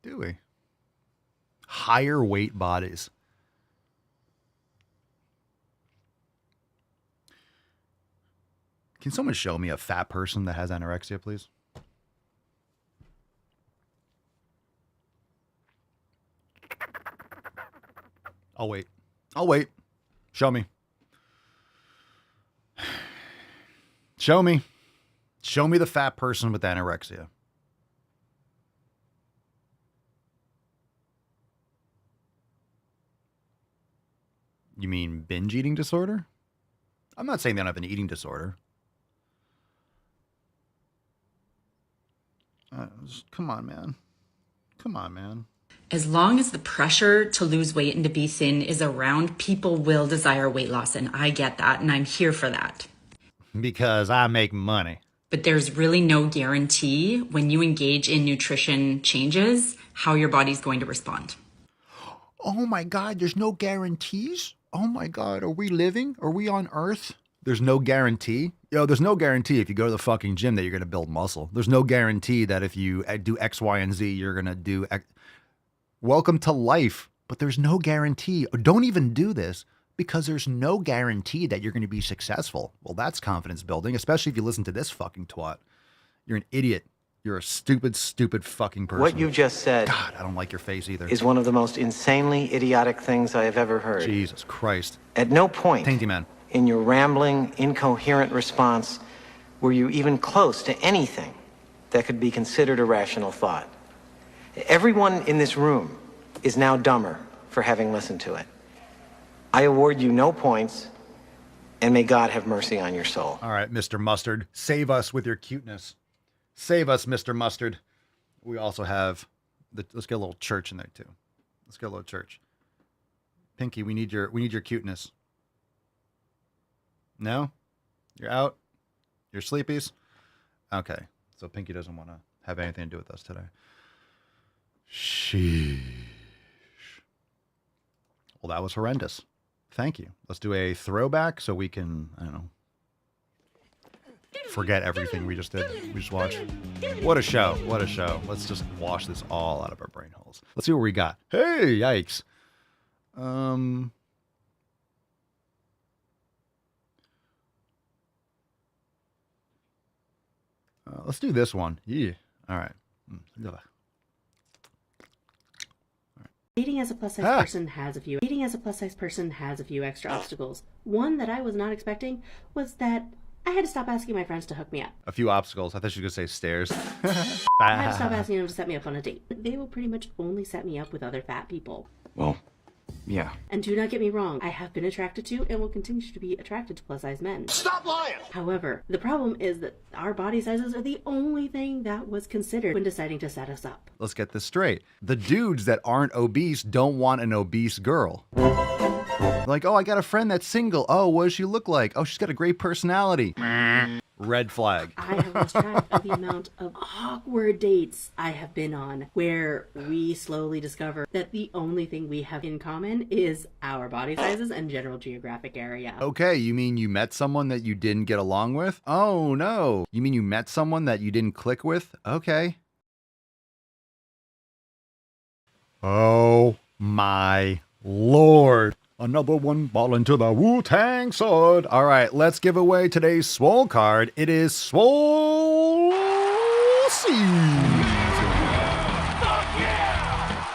Do we? Higher weight bodies. Can someone show me a fat person that has anorexia, please? I'll wait. Show me. Show me the fat person with anorexia. You mean binge eating disorder? I'm not saying they don't have an eating disorder. Come on, man. As long as the pressure to lose weight and to be thin is around, people will desire weight loss. And I get that. And I'm here for that. Because I make money. But there's really no guarantee when you engage in nutrition changes, how your body's going to respond. Oh my God, there's no guarantees? Oh my God, are we living? Are we on Earth? There's no guarantee. There's no guarantee if you go to the fucking gym that you're going to build muscle. There's no guarantee that if you do X, Y, and Z, you're going to do X. Welcome to life. But there's no guarantee. Don't even do this because there's no guarantee that you're going to be successful. Well, that's confidence building, especially if you listen to this fucking twat. You're an idiot. You're a stupid, stupid fucking person. What you just said, God, I don't like your face either, is one of the most insanely idiotic things I have ever heard. Jesus Christ. At no point Tainty man. in your rambling, incoherent response were you even close to anything that could be considered a rational thought. Everyone in this room is now dumber for having listened to it. I award you no points, and may God have mercy on your soul. All right, Mr. Mustard, save us with your cuteness. Save us, Mr. Mustard. We also have let's get a little church in there too. Let's get a little church. Pinky, we need your cuteness. No? You're out? You're sleepies? Okay. So Pinky doesn't want to have anything to do with us today. Sheesh. Well, that was horrendous. Thank you. Let's do a throwback so we can, I don't know, forget everything we just did. We just watched. What a show. What a show. Let's just wash this all out of our brain holes. Let's see what we got. Hey, yikes. Let's do this one. Yeah. All right. Dating as a plus size person has a few extra obstacles. One that I was not expecting was that I had to stop asking my friends to hook me up. A few obstacles. I thought you were going to say stairs. I had to stop asking them to set me up on a date. They will pretty much only set me up with other fat people. Well, yeah. And do not get me wrong, I have been attracted to and will continue to be attracted to plus size men. Stop lying! However, the problem is that our body sizes are the only thing that was considered when deciding to set us up. Let's get this straight. The dudes that aren't obese don't want an obese girl. Like, oh, I got a friend that's single. Oh, what does she look like? Oh, she's got a great personality. Red flag. I have lost track of the amount of awkward dates I have been on where we slowly discover that the only thing we have in common is our body sizes and general geographic area. Okay, you mean you met someone that you didn't get along with? Oh, no. You mean you met someone that you didn't click with? Okay. Oh, my Lord. Another one ball into the Wu-Tang sword. All right, let's give away today's Swole card. It is Swole Season.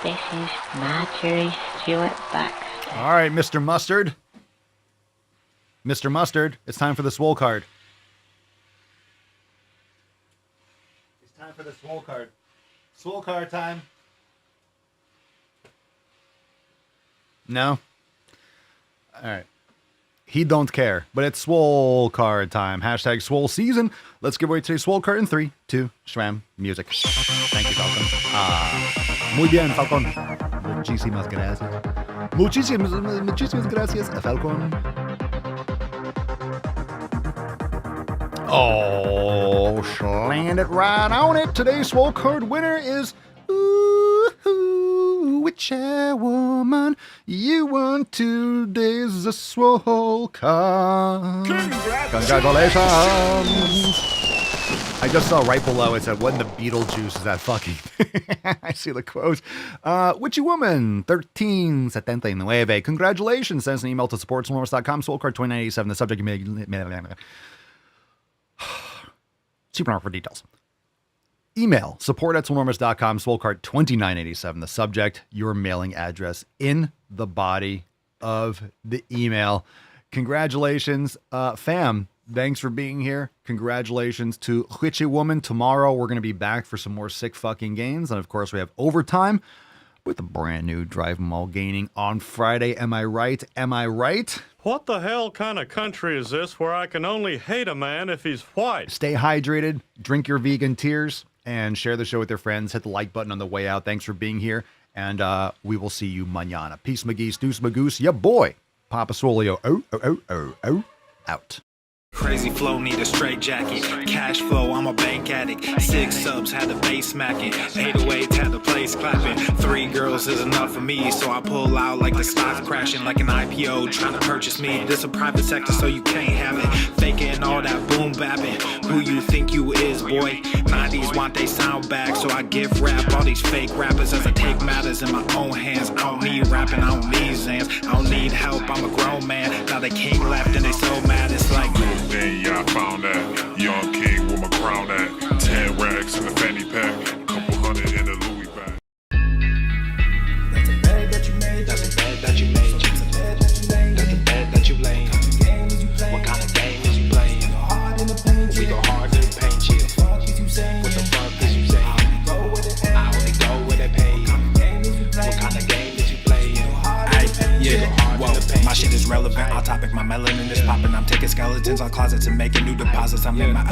This is Marjorie Stewart Buck. All right, Mr. Mustard. Mr. Mustard, it's time for the Swole card. It's time for the Swole card. Swole card time. No? All right. He don't care, but it's Swole card time. Hashtag Swole Season. Let's give away today's Swole card in 3, 2, Shram, music. Thank you, Falcon. Muy bien, Falcon. Muchísimas gracias. Muchísimas gracias, Falcon. Oh, slammed it right on it. Today's Swole card winner is Witcher Woman. You won today's a Swole card. Congratulations. I just saw right below it said, what in the Beetlejuice is that fucking? I see the quote. Witchy Woman 1379. Congratulations. Send us an email to support@swolenormous.com. Swole card 2987. The subject you may super for details. Email support@swolenormous.com. Swole card 2987. The subject, your mailing address in the body of the email. Congratulations, fam. Thanks for being here. Congratulations to Witchy Woman. Tomorrow we're going to be back for some more sick fucking games. And of course we have overtime with a brand new Drive 'em All Gaining on Friday. Am I right? Am I right? What the hell kind of country is this where I can only hate a man if he's white? Stay hydrated, drink your vegan tears, and share the show with your friends. Hit the like button on the way out. Thanks for being here. And we will see you mañana. Peace, McGee's, deuce, magoose, ya boy. Papa Swolio, out. Crazy flow, need a straight jacket. Cash flow, I'm a bank addict. 6 subs, had the bass smacking. 808, had the place clapping. 3 girls is enough for me, so I pull out like the stock crashing. Like an IPO, trying to purchase me. This a private sector, so you can't have it. Faking all that boom bapping. Who you think you is, boy? 90s want they sound back, so I give rap all these fake rappers as I take matters in my own hands. I don't need rapping, I don't need Zans. I don't need help, I'm a grown man. Now they can't left and they so mad, it's like then yeah, I found that young king with my crown at 10 racks in the fanny pack, couple hundred in the Louis bag. That's a bed that you made. That's a bed that you made. That's a bed that you laid. That's a bed that you laid. What kind of game is you playing? We go hard in the paint. We go hard in the paint. What the fuck is you saying? I only go where they pay. What kind of game is you playing? Whoa, my shit is relevant. On topic, my melanin is popping. I'm taking skeletons on closets and making new deposits. I'm in my